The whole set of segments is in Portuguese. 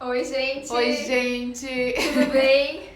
Oi, gente! Oi, gente! Tudo bem?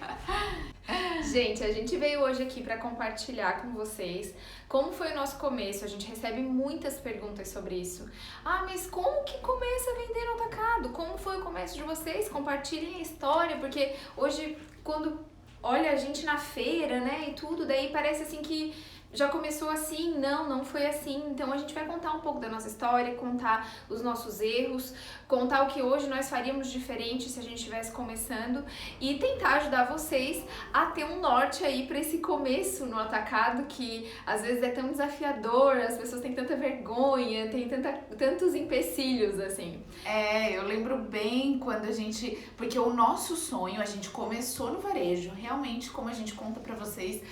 Gente, a gente veio hoje aqui para compartilhar com vocês como foi o nosso começo. A gente recebe muitas perguntas sobre isso. Ah, mas como que começa a vender no atacado? Como foi o começo de vocês? Compartilhem a história, porque hoje, quando olha a gente na feira, né, e tudo, daí parece assim que já começou assim. Não foi assim. Então a gente vai contar um pouco da nossa história, contar os nossos erros, contar o que hoje nós faríamos diferente se a gente estivesse começando e tentar ajudar vocês a ter um norte aí para esse começo no atacado, que às vezes é tão desafiador, as pessoas têm tanta vergonha, tem tantos empecilhos assim. Eu lembro bem quando a gente... Porque o nosso sonho, a gente começou no varejo, realmente, como a gente conta pra vocês,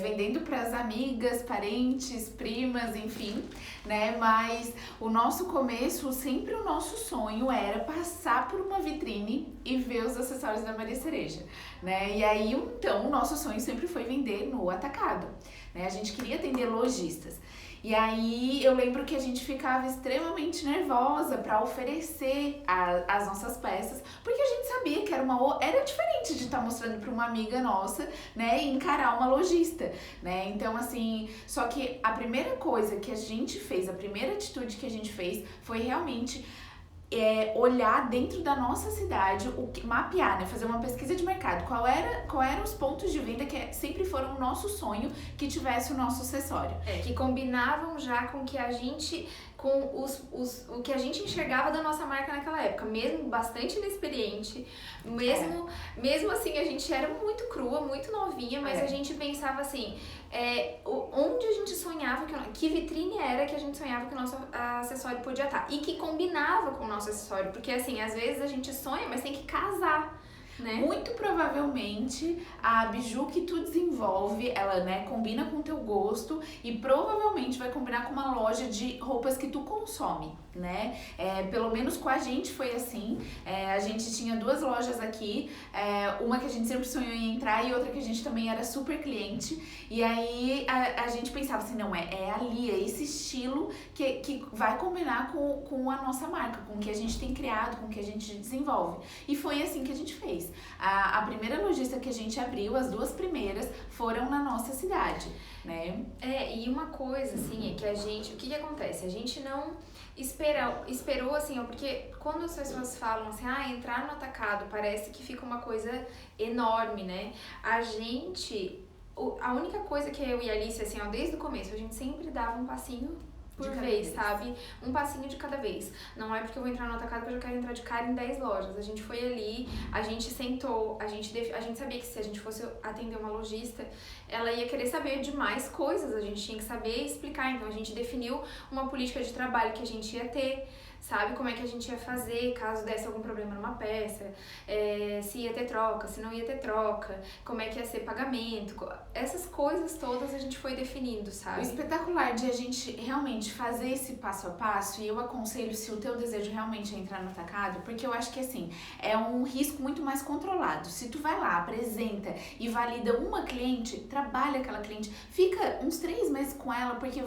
vendendo pras amigas, parentes, primas, enfim, né? Mas o nosso começo, sempre o nosso sonho era passar por uma vitrine e ver os acessórios da Maria Cereja, né? E aí, então, o nosso sonho sempre foi vender no atacado, né? A gente queria atender lojistas. E aí eu lembro que a gente ficava extremamente nervosa para oferecer as nossas peças, porque a gente sabia que era diferente de estar mostrando para uma amiga nossa, né, e encarar uma lojista, né? Então assim, só que a primeira coisa que a gente fez, a primeira atitude que a gente fez foi realmente olhar dentro da nossa cidade, mapear, né, fazer uma pesquisa de mercado, qual eram os pontos de venda que sempre foram o nosso sonho que tivesse o nosso acessório. Que combinavam já com que a gente, com o que a gente enxergava da nossa marca naquela época, mesmo bastante inexperiente, mesmo assim a gente era muito crua, muito novinha, mas a gente pensava assim, onde a gente sonhava, que vitrine era que a gente sonhava que o nosso acessório podia estar, e que combinava com o nosso acessório, porque assim, às vezes a gente sonha, mas tem que casar, né? Muito provavelmente a biju que tu desenvolve, ela, né, combina com o teu gosto e provavelmente vai combinar com uma loja de roupas que tu consome, né? Pelo menos com a gente foi assim. A gente tinha duas lojas aqui, uma que a gente sempre sonhou em entrar e outra que a gente também era super cliente. E aí a gente pensava assim, não, é ali, é esse estilo que vai combinar com a nossa marca, com o que a gente tem criado, com o que a gente desenvolve. E foi assim que a gente fez. A primeira lojista que a gente abriu, as duas primeiras, foram na nossa cidade, né? E uma coisa, assim, é que o que acontece? A gente não esperou assim, porque quando as pessoas falam assim, entrar no atacado parece que fica uma coisa enorme, né? A única coisa que eu e a Alice, assim, desde o começo, a gente sempre dava um passinho por vez, sabe? Um passinho de cada vez. Não é porque eu vou entrar no atacado que eu já quero entrar de cara em 10 lojas. A gente foi ali, a gente sentou, a gente sabia que se a gente fosse atender uma lojista, ela ia querer saber de mais coisas, a gente tinha que saber explicar. Então a gente definiu uma política de trabalho que a gente ia ter, sabe? Como é que a gente ia fazer caso desse algum problema numa peça, se ia ter troca, se não ia ter troca, como é que ia ser pagamento, essas coisas todas a gente foi definindo, sabe? O espetacular de a gente realmente fazer esse passo a passo, e eu aconselho, se o teu desejo realmente é entrar no atacado, porque eu acho que assim, é um risco muito mais controlado. Se tu vai lá, apresenta e valida uma cliente, trabalha aquela cliente, fica uns 3 meses com ela, porque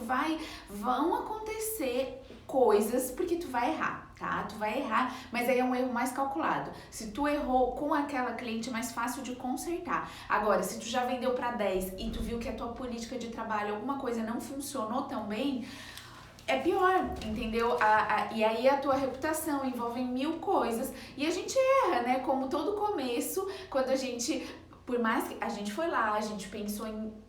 vão acontecer coisas, porque tu vai errar, tá? Tu vai errar, mas aí é um erro mais calculado. Se tu errou com aquela cliente, é mais fácil de consertar. Agora, se tu já vendeu para 10 e tu viu que a tua política de trabalho, alguma coisa não funcionou tão bem, é pior, entendeu? E aí a tua reputação envolve 1000 coisas e a gente erra, né? Como todo começo, quando a gente... Por mais que a gente foi lá, a gente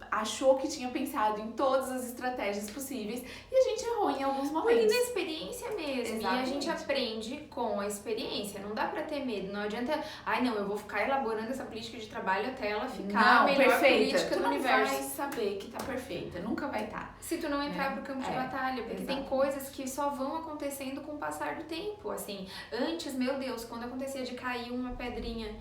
achou que tinha pensado em todas as estratégias possíveis e a gente errou em alguns momentos. Por inexperiência mesmo. Exatamente. E a gente aprende com a experiência. Não dá pra ter medo. Não adianta, eu vou ficar elaborando essa política de trabalho até ela ficar a melhor perfeita. política do universo. Tu não vai saber que tá perfeita, nunca vai estar. Se tu não entrar pro campo de batalha, porque tem coisas que só vão acontecendo com o passar do tempo. Assim, antes, meu Deus, quando acontecia de cair uma pedrinha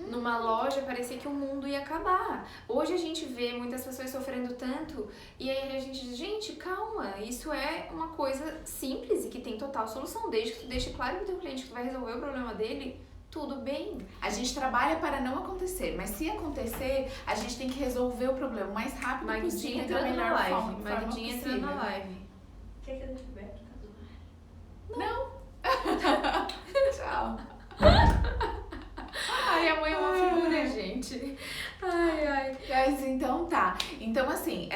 numa loja, parecia que o mundo ia acabar. Hoje a gente vê muitas pessoas sofrendo tanto e aí a gente diz, gente, calma, isso é uma coisa simples e que tem total solução, desde que tu deixe claro pro teu cliente que tu vai resolver o problema dele, tudo bem. A gente trabalha para não acontecer, mas se acontecer, a gente tem que resolver o problema o mais rápido possível e da melhor forma Magdinha entrando na live. Quer que eu deixe aberto? Não. Tchau. Ai, a mãe é uma figura, gente. Ai. Mas então tá. Então, assim,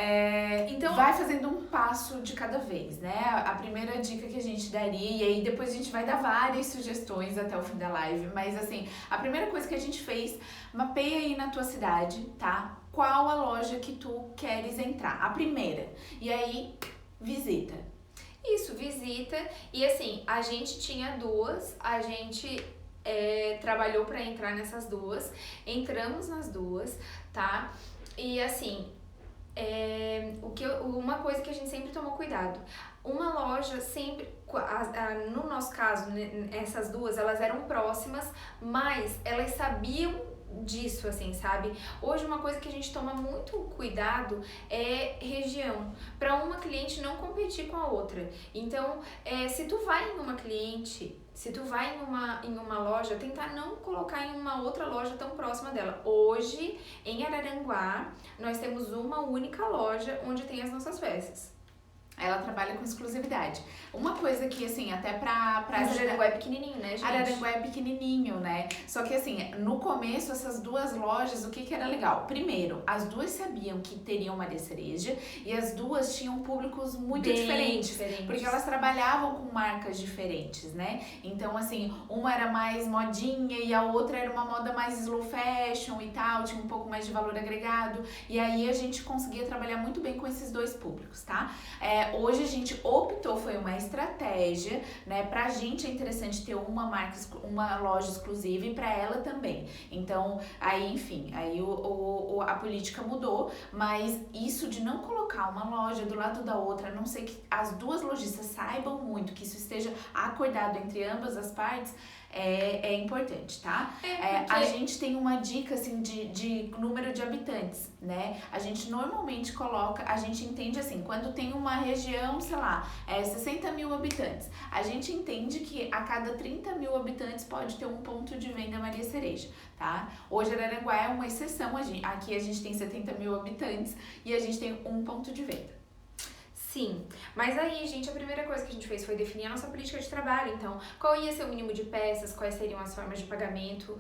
vai fazendo um passo de cada vez, né? A primeira dica que a gente daria, e aí depois a gente vai dar várias sugestões até o fim da live, mas assim, a primeira coisa que a gente fez, mapeia aí na tua cidade, tá? Qual a loja que tu queres entrar? A primeira. E aí, visita. Isso, visita. E assim, a gente tinha duas, a gente trabalhou para entrar nessas duas, entramos nas duas, tá? E assim, uma coisa que a gente sempre tomou cuidado, uma loja sempre, no nosso caso, essas duas, elas eram próximas, mas elas sabiam disso, assim, sabe? Hoje uma coisa que a gente toma muito cuidado é região, para uma cliente não competir com a outra. Então, se tu vai em uma cliente, se tu vai em uma loja, tentar não colocar em uma outra loja tão próxima dela. Hoje, em Araranguá, nós temos uma única loja onde tem as nossas peças. Ela trabalha com exclusividade. Uma coisa que, assim, até pra Mas Araranguá é pequenininho, né, gente? Araranguá é pequenininho, né? Só que, assim, no começo, essas duas lojas, o que era legal? Primeiro, as duas sabiam que teriam Maria Cereja e as duas tinham públicos muito diferentes. Porque elas trabalhavam com marcas diferentes, né? Então, assim, uma era mais modinha e a outra era uma moda mais slow fashion e tal, tinha um pouco mais de valor agregado. E aí a gente conseguia trabalhar muito bem com esses dois públicos, tá? Hoje a gente optou, foi uma estratégia, né? Pra gente é interessante ter uma loja exclusiva e pra ela também. Então, aí, enfim, aí a política mudou, mas isso de não colocar uma loja do lado da outra, a não ser que as duas lojistas saibam muito, que isso esteja acordado entre ambas as partes, é importante, tá? A gente tem uma dica, assim, de número de habitantes, né? A gente normalmente coloca, a gente entende assim, quando tem uma região, sei lá, 60 mil habitantes, a gente entende que a cada 30 mil habitantes pode ter um ponto de venda Maria Cereja, tá? Hoje Araranguá é uma exceção, aqui a gente tem 70 mil habitantes e a gente tem um ponto de venda. Sim, mas aí, gente, a primeira coisa que a gente fez foi definir a nossa política de trabalho. Então, qual ia ser o mínimo de peças, quais seriam as formas de pagamento,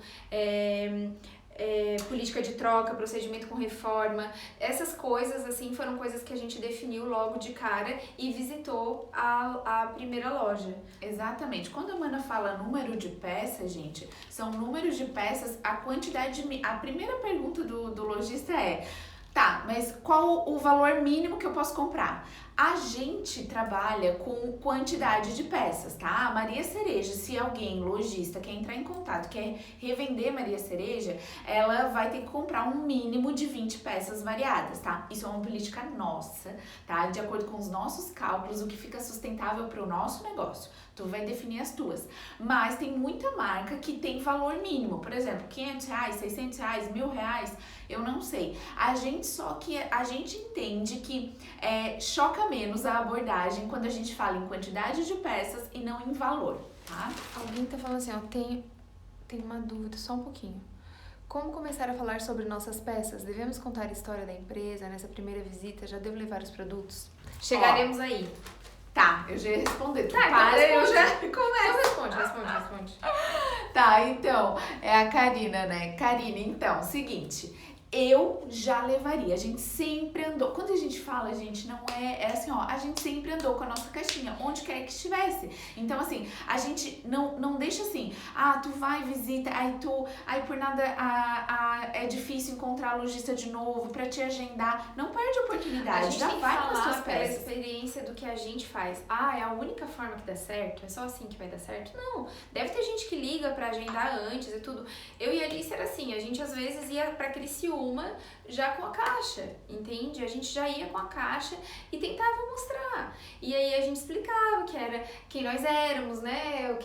política de troca, procedimento com reforma. Essas coisas, assim, foram coisas que a gente definiu logo de cara e visitou a primeira loja. Exatamente. Quando a Mana fala número de peças, gente, são números de peças, a quantidade A primeira pergunta do lojista é: tá, mas qual o valor mínimo que eu posso comprar? A gente trabalha com quantidade de peças, tá? A Maria Cereja, se alguém, lojista, quer entrar em contato, quer revender Maria Cereja, ela vai ter que comprar um mínimo de 20 peças variadas, tá? Isso é uma política nossa, tá? De acordo com os nossos cálculos, o que fica sustentável para o nosso negócio. Tu vai definir as tuas. Mas tem muita marca que tem valor mínimo. Por exemplo, R$500, R$600, R$1.000, eu não sei. A gente entende que choca menos a abordagem quando a gente fala em quantidade de peças e não em valor, tá? Alguém tá falando assim, ó, tem uma dúvida, só um pouquinho. Como começar a falar sobre nossas peças? Devemos contar a história da empresa nessa primeira visita? Já devo levar os produtos? Chegaremos aí. Tá, eu já ia responder. Tá, para, então eu já começo. Então responde. Tá, então, é a Karina, né? Karina, então, seguinte, eu já levaria. A gente sempre andou. Quando a gente fala, gente, não é assim, ó, a gente sempre andou com a nossa caixinha, onde quer que estivesse. Então, assim, a gente não deixa assim, tu vai, visita, aí por nada é difícil encontrar a lojista de novo pra te agendar. Não perde a oportunidade, A gente já tem que vai com as falar suas pela peças. experiência do que a gente faz. É a única forma que dá certo? É só assim que vai dar certo? Não, deve ter gente que liga pra agendar antes e tudo. Eu e a Alice era assim, a gente às vezes ia pra Criciúma já com a caixa, entende? A gente já ia com a caixa e tentava mostrar. E aí a gente explicava que era quem nós éramos, né?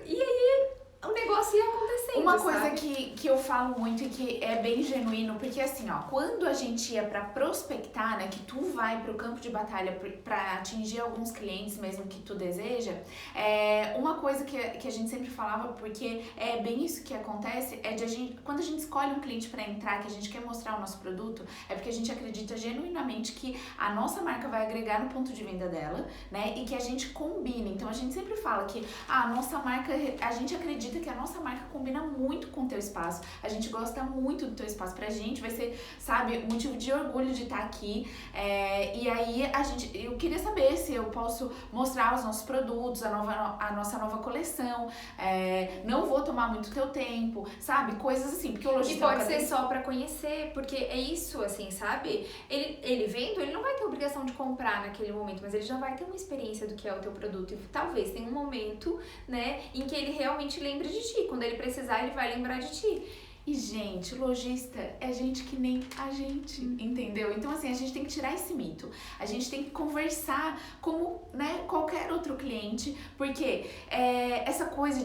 E aí o negócio ia acontecendo. Uma coisa sabe? que eu falo muito e que é bem genuíno, porque assim, ó, quando a gente ia pra prospectar, né, que tu vai pro campo de batalha pra atingir alguns clientes mesmo que tu deseja, uma coisa que a gente sempre falava, porque é bem isso que acontece, quando a gente escolhe um cliente pra entrar, que a gente quer mostrar o nosso produto, é porque a gente acredita genuinamente que a nossa marca vai agregar no ponto de venda dela, né, e que a gente combina. Então a gente sempre fala que a nossa marca, a gente acredita acredita que a nossa marca combina muito com o teu espaço. A gente gosta muito do teu espaço. Pra gente vai ser, sabe, motivo de orgulho de estar aqui. E aí eu queria saber se eu posso mostrar os nossos produtos, a nossa nova coleção. Não vou tomar muito teu tempo, sabe? Coisas assim, porque o lojista... E pode ser só pra conhecer, porque é isso, assim, sabe? Ele vendo, ele não vai ter obrigação de comprar naquele momento, mas ele já vai ter uma experiência do que é o teu produto. E talvez tenha um momento, né, em que ele realmente lembre de ti. Quando ele precisar, ele vai lembrar de ti. E, gente, lojista é gente que nem a gente, entendeu? Então, assim, a gente tem que tirar esse mito. A gente tem que conversar como, né, qualquer outro cliente, porque essa coisa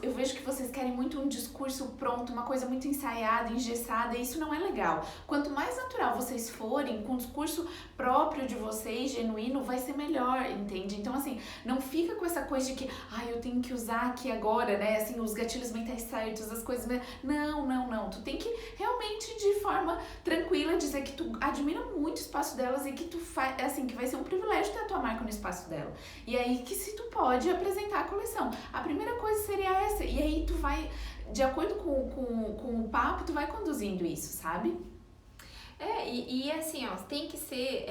eu vejo que vocês querem muito um discurso pronto, uma coisa muito ensaiada, engessada, e isso não é legal. Quanto mais natural vocês forem, com o discurso próprio de vocês, genuíno, vai ser melhor, entende? Então, assim, não fica com essa coisa de que, eu tenho que usar aqui agora, né, assim, os gatilhos mentais certos, as coisas... Não. Tu tem que realmente, de forma tranquila, dizer que tu admira muito o espaço delas e que tu faz, assim, que vai ser um privilégio ter a tua marca no espaço dela. E aí que se tu pode apresentar a coleção. A primeira coisa seria essa. E aí tu vai, de acordo com o papo, tu vai conduzindo isso, sabe? E assim, ó, tem que ser...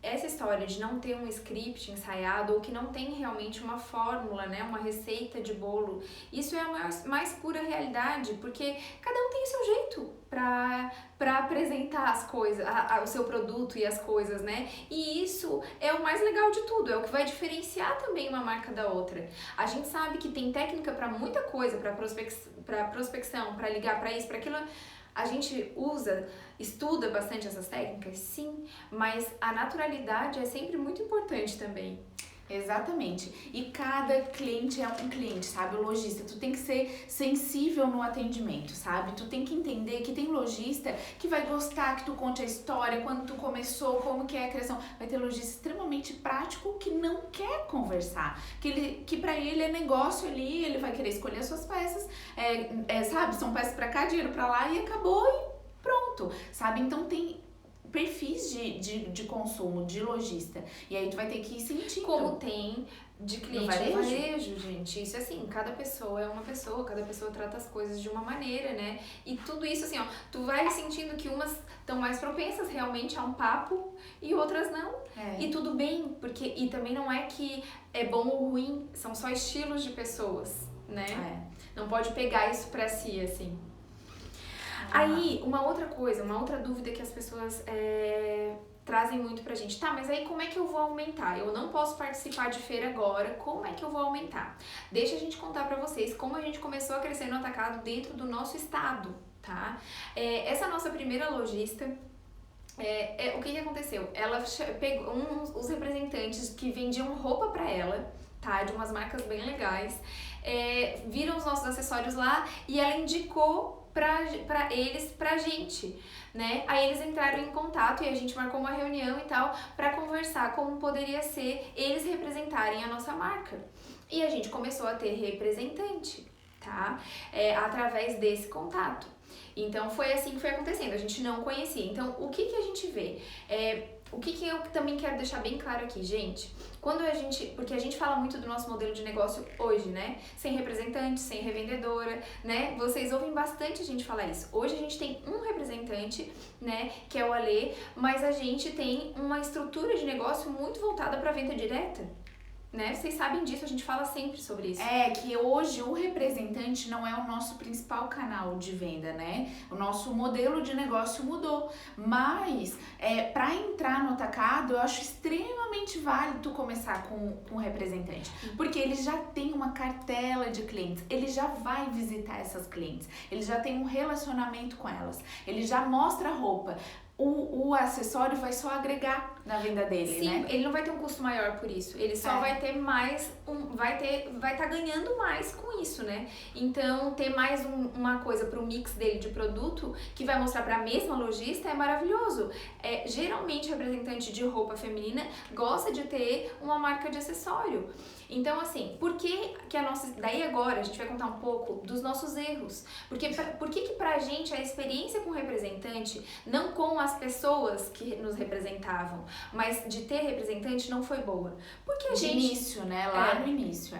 Essa história de não ter um script ensaiado ou que não tem realmente uma fórmula, né, uma receita de bolo, isso é a mais pura realidade, porque cada um tem o seu jeito para apresentar as coisas, o seu produto e as coisas, né? E isso é o mais legal de tudo, é o que vai diferenciar também uma marca da outra. A gente sabe que tem técnica para muita coisa, para prospecção, para ligar para isso, para aquilo. A gente estuda bastante essas técnicas, sim, mas a naturalidade é sempre muito importante também. Exatamente. E cada cliente é um cliente, sabe? O lojista, tu tem que ser sensível no atendimento, sabe? Tu tem que entender que tem lojista que vai gostar que tu conte a história, quando tu começou, como que é a criação. Vai ter lojista extremamente prático que não quer conversar, que pra ele é negócio ali, ele vai querer escolher as suas peças, sabe? São peças pra cá, dinheiro pra lá e acabou e pronto, sabe? Então tem perfis de consumo, de lojista. E aí tu vai ter que ir sentindo. Como tem de cliente no varejo, gente. Isso assim, cada pessoa é uma pessoa, cada pessoa trata as coisas de uma maneira, né? E tudo isso assim, ó, tu vai sentindo que umas estão mais propensas realmente a um papo e outras não. E tudo bem, porque e também não é que é bom ou ruim, são só estilos de pessoas, né? Não pode pegar isso pra si, assim. Aí, uma outra dúvida que as pessoas trazem muito pra gente. Tá, mas aí como é que eu vou aumentar? Eu não posso participar de feira agora, como é que eu vou aumentar? Deixa a gente contar pra vocês como a gente começou a crescer no atacado dentro do nosso estado, tá? Essa nossa primeira lojista, o que aconteceu? Ela pegou os representantes que vendiam roupa pra ela, tá? De umas marcas bem legais, viram os nossos acessórios lá e ela indicou pra gente, né? Aí eles entraram em contato e a gente marcou uma reunião e tal pra conversar como poderia ser eles representarem a nossa marca. E a gente começou a ter representante, tá? Através desse contato. Então foi assim que foi acontecendo, a gente não conhecia. Então o que a gente vê? O que eu também quero deixar bem claro aqui, gente, porque a gente fala muito do nosso modelo de negócio hoje, né? Sem representante, sem revendedora, né? Vocês ouvem bastante a gente falar isso. Hoje a gente tem um representante, né, que é o Alê, mas a gente tem uma estrutura de negócio muito voltada para venda direta. Né? Vocês sabem disso, a gente fala sempre sobre isso. Que hoje o representante não é o nosso principal canal de venda, né? O nosso modelo de negócio mudou. Mas, para entrar no atacado, eu acho extremamente válido tu começar com o representante. Porque ele já tem uma cartela de clientes, ele já vai visitar essas clientes, ele já tem um relacionamento com elas, ele já mostra a roupa. O acessório vai só agregar na venda dele, Sim, né? ele não vai ter um custo maior por isso. Ele só vai ter mais, vai estar ganhando mais com isso, né? Então, ter mais uma coisa pro mix dele de produto que vai mostrar para a mesma lojista é maravilhoso. Geralmente, representante de roupa feminina gosta de ter uma marca de acessório. Então, assim, por que a nossa... Daí agora a gente vai contar um pouco dos nossos erros. Por que pra gente a experiência com representante, não com as pessoas que nos representavam, mas de ter representante não foi boa? Porque a gente... início, né? Lá no início,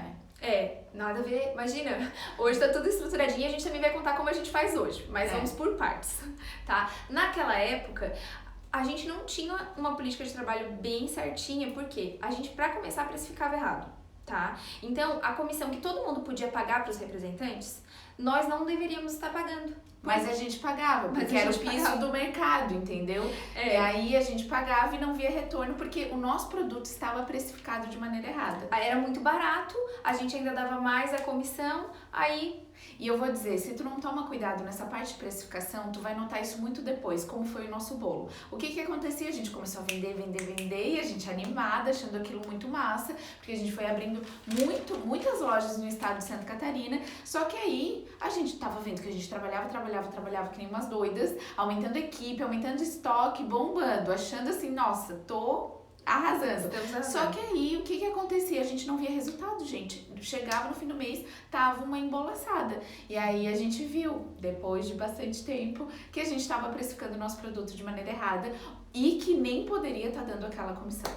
Nada a ver. Imagina, hoje tá tudo estruturadinho e a gente também vai contar como a gente faz hoje, mas vamos por partes, tá? Naquela época, a gente não tinha uma política de trabalho bem certinha, porque a gente, pra começar, precificava errado, tá? Então, a comissão que todo mundo podia pagar pros representantes, nós não deveríamos estar pagando. Mas a gente pagava, porque era o piso do mercado, entendeu? E aí a gente pagava e não via retorno, porque o nosso produto estava precificado de maneira errada. Aí era muito barato, a gente ainda dava mais a comissão, aí... E eu vou dizer, se tu não toma cuidado nessa parte de precificação, tu vai notar isso muito depois, como foi o nosso bolo. O que acontecia? A gente começou a vender, e a gente animada, achando aquilo muito massa, porque a gente foi abrindo muitas lojas no estado de Santa Catarina, só que aí a gente tava vendo que a gente trabalhava que nem umas doidas, aumentando equipe, aumentando estoque, bombando, achando assim, nossa, tô arrasando. Só que aí, o que acontecia? A gente não via resultado, gente. Chegava no fim do mês, tava uma embolaçada. E aí a gente viu, depois de bastante tempo, que a gente tava precificando o nosso produto de maneira errada e que nem poderia estar dando aquela comissão.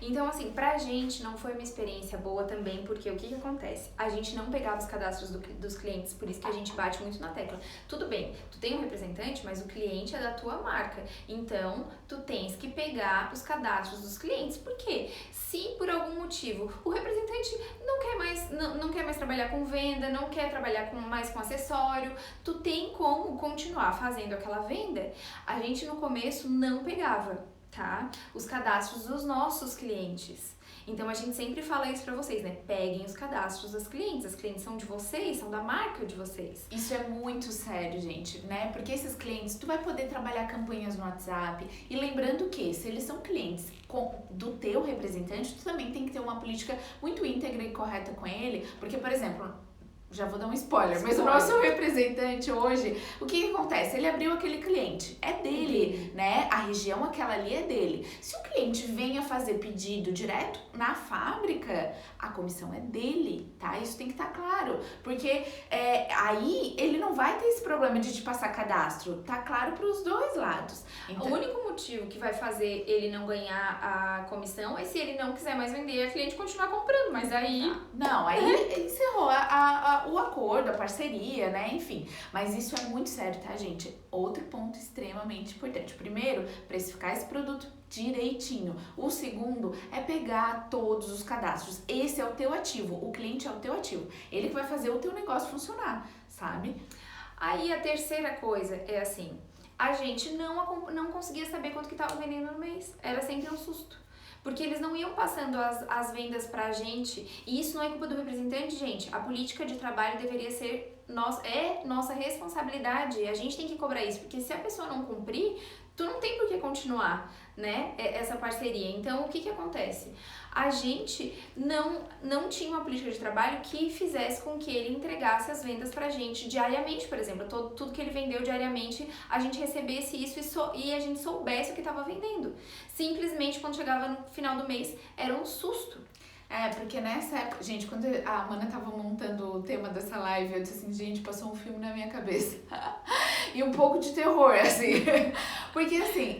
Então, assim, pra gente não foi uma experiência boa também, porque o que acontece? A gente não pegava os cadastros dos clientes, por isso que a gente bate muito na tecla. Tudo bem, tu tem um representante, mas o cliente é da tua marca. Então, tu tens que pegar os cadastros dos clientes. Por quê? Se por algum motivo o representante não quer mais trabalhar com venda, não quer trabalhar mais com acessório, tu tem como continuar fazendo aquela venda. A gente no começo não pegava, tá? Os cadastros dos nossos clientes. Então a gente sempre fala isso pra vocês, né? Peguem os cadastros das clientes. As clientes são de vocês, são da marca de vocês. Isso é muito sério, gente, né? Porque esses clientes, tu vai poder trabalhar campanhas no WhatsApp. E lembrando que, se eles são clientes do teu representante, tu também tem que ter uma política muito íntegra e correta com ele. Porque, por exemplo, já vou dar um spoiler, mas o nosso representante hoje, o que acontece? Ele abriu aquele cliente, é dele, né? A região aquela ali é dele. Se o cliente venha fazer pedido direto na fábrica, a comissão é dele, tá? Isso tem que estar claro, porque aí ele não vai ter esse problema de te passar cadastro, tá claro para os dois lados. Então, o único motivo que vai fazer ele não ganhar a comissão é se ele não quiser mais vender e a cliente continuar comprando, mas aí... Não, aí encerrou o acordo, a parceria, né? Enfim, mas isso é muito sério, tá, gente? Outro ponto extremamente importante. Primeiro, precificar esse produto direitinho. O segundo é pegar todos os cadastros. Esse é o teu ativo, o cliente é o teu ativo. Ele que vai fazer o teu negócio funcionar, sabe? Aí a terceira coisa é assim, a gente não conseguia saber quanto que tava vendendo no mês. Era sempre um susto. Porque eles não iam passando as vendas pra gente. E isso não é culpa do representante, gente. A política de trabalho deveria ser nossa responsabilidade. A gente tem que cobrar isso. Porque se a pessoa não cumprir, tu não tem por que continuar, né, essa parceria. Então, o que acontece? A gente não tinha uma política de trabalho que fizesse com que ele entregasse as vendas pra gente diariamente, por exemplo. Tudo que ele vendeu diariamente, a gente recebesse isso e a gente soubesse o que estava vendendo. Simplesmente, quando chegava no final do mês, era um susto. Porque nessa época, gente, quando a Amanda tava montando o tema dessa live, eu disse assim, gente, passou um filme na minha cabeça. E um pouco de terror, assim. Porque, assim,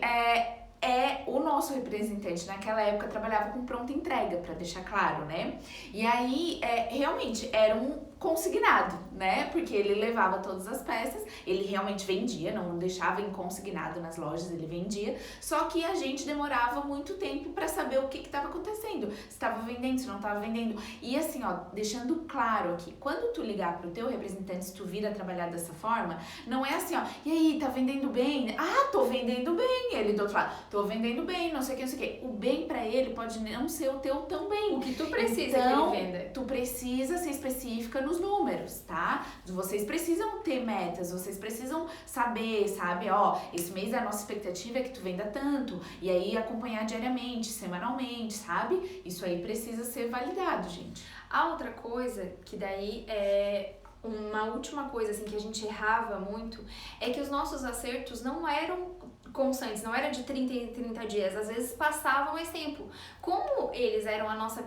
o nosso representante naquela época trabalhava com pronta entrega, pra deixar claro, né? E aí, realmente, era um consignado, né? Porque ele levava todas as peças, ele realmente vendia, não deixava em consignado nas lojas, ele vendia, só que a gente demorava muito tempo pra saber o que estava acontecendo, se estava vendendo, se não estava vendendo. E assim, ó, deixando claro aqui, quando tu ligar pro teu representante, se tu vir a trabalhar dessa forma, não é assim, ó, e aí, tá vendendo bem? Ah, tô vendendo bem. Ele do outro lado, tô vendendo bem, não sei o que, não sei o que. O bem pra ele pode não ser o teu tão bem. O que tu precisa então, que ele venda. Tu precisa ser específica nos números, tá? Vocês precisam ter metas, vocês precisam saber, sabe? Ó, esse mês a nossa expectativa é que tu venda tanto. E aí acompanhar diariamente, semanalmente, sabe? Isso aí precisa ser validado, gente. A outra coisa, que daí é uma última coisa assim que a gente errava muito, é que os nossos acertos não eram constantes, não era de 30 em 30 dias, às vezes passava mais tempo. Como eles eram o nosso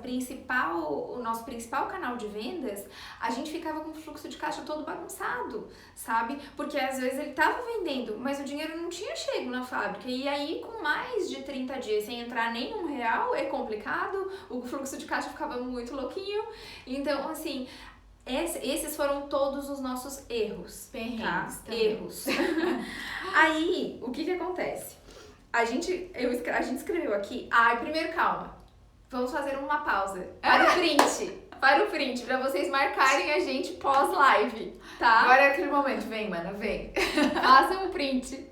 principal canal de vendas, a gente ficava com o fluxo de caixa todo bagunçado, sabe? Porque às vezes ele tava vendendo, mas o dinheiro não tinha chego na fábrica. E aí, com mais de 30 dias sem entrar nem R$1, é complicado, o fluxo de caixa ficava muito louquinho. Então, assim, esses foram todos os nossos erros. Perrengues, tá? Erros. Aí, o que acontece? A gente escreveu aqui. Primeiro, calma. Vamos fazer uma pausa. Para o print, pra vocês marcarem a gente pós-live, tá? Agora é aquele momento. Vem, mana, vem. Façam o print.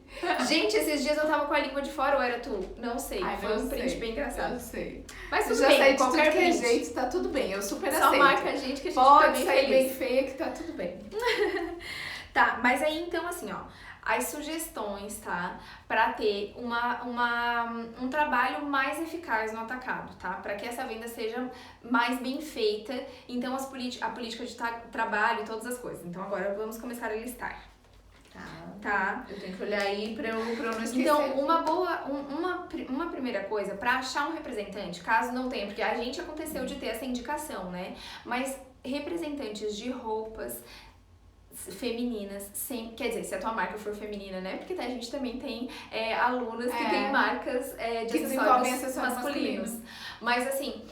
Gente, esses dias eu tava com a língua de fora ou era tu? Não sei. Foi um print bem engraçado. Eu sei. Mas tudo já bem, sei de qualquer tudo que é print. jeito, tá tudo bem. Eu super Só aceito. marca a gente que a gente Pode fica bem sair feliz. bem feia que tá tudo bem. Tá, mas aí então assim, ó, as sugestões, tá? Pra ter um trabalho mais eficaz no atacado, tá? Pra que essa venda seja mais bem feita. Então a política de trabalho e todas as coisas. Então agora vamos começar a listar. Tá? Eu tenho que olhar aí pra eu não esquecer. Então, uma primeira coisa, pra achar um representante, caso não tenha, porque a gente aconteceu de ter essa indicação, né? Mas representantes de roupas femininas, sempre, quer dizer, se a tua marca for feminina, né? Porque a gente também tem alunas que têm marcas de acessórios masculinos. Mas assim,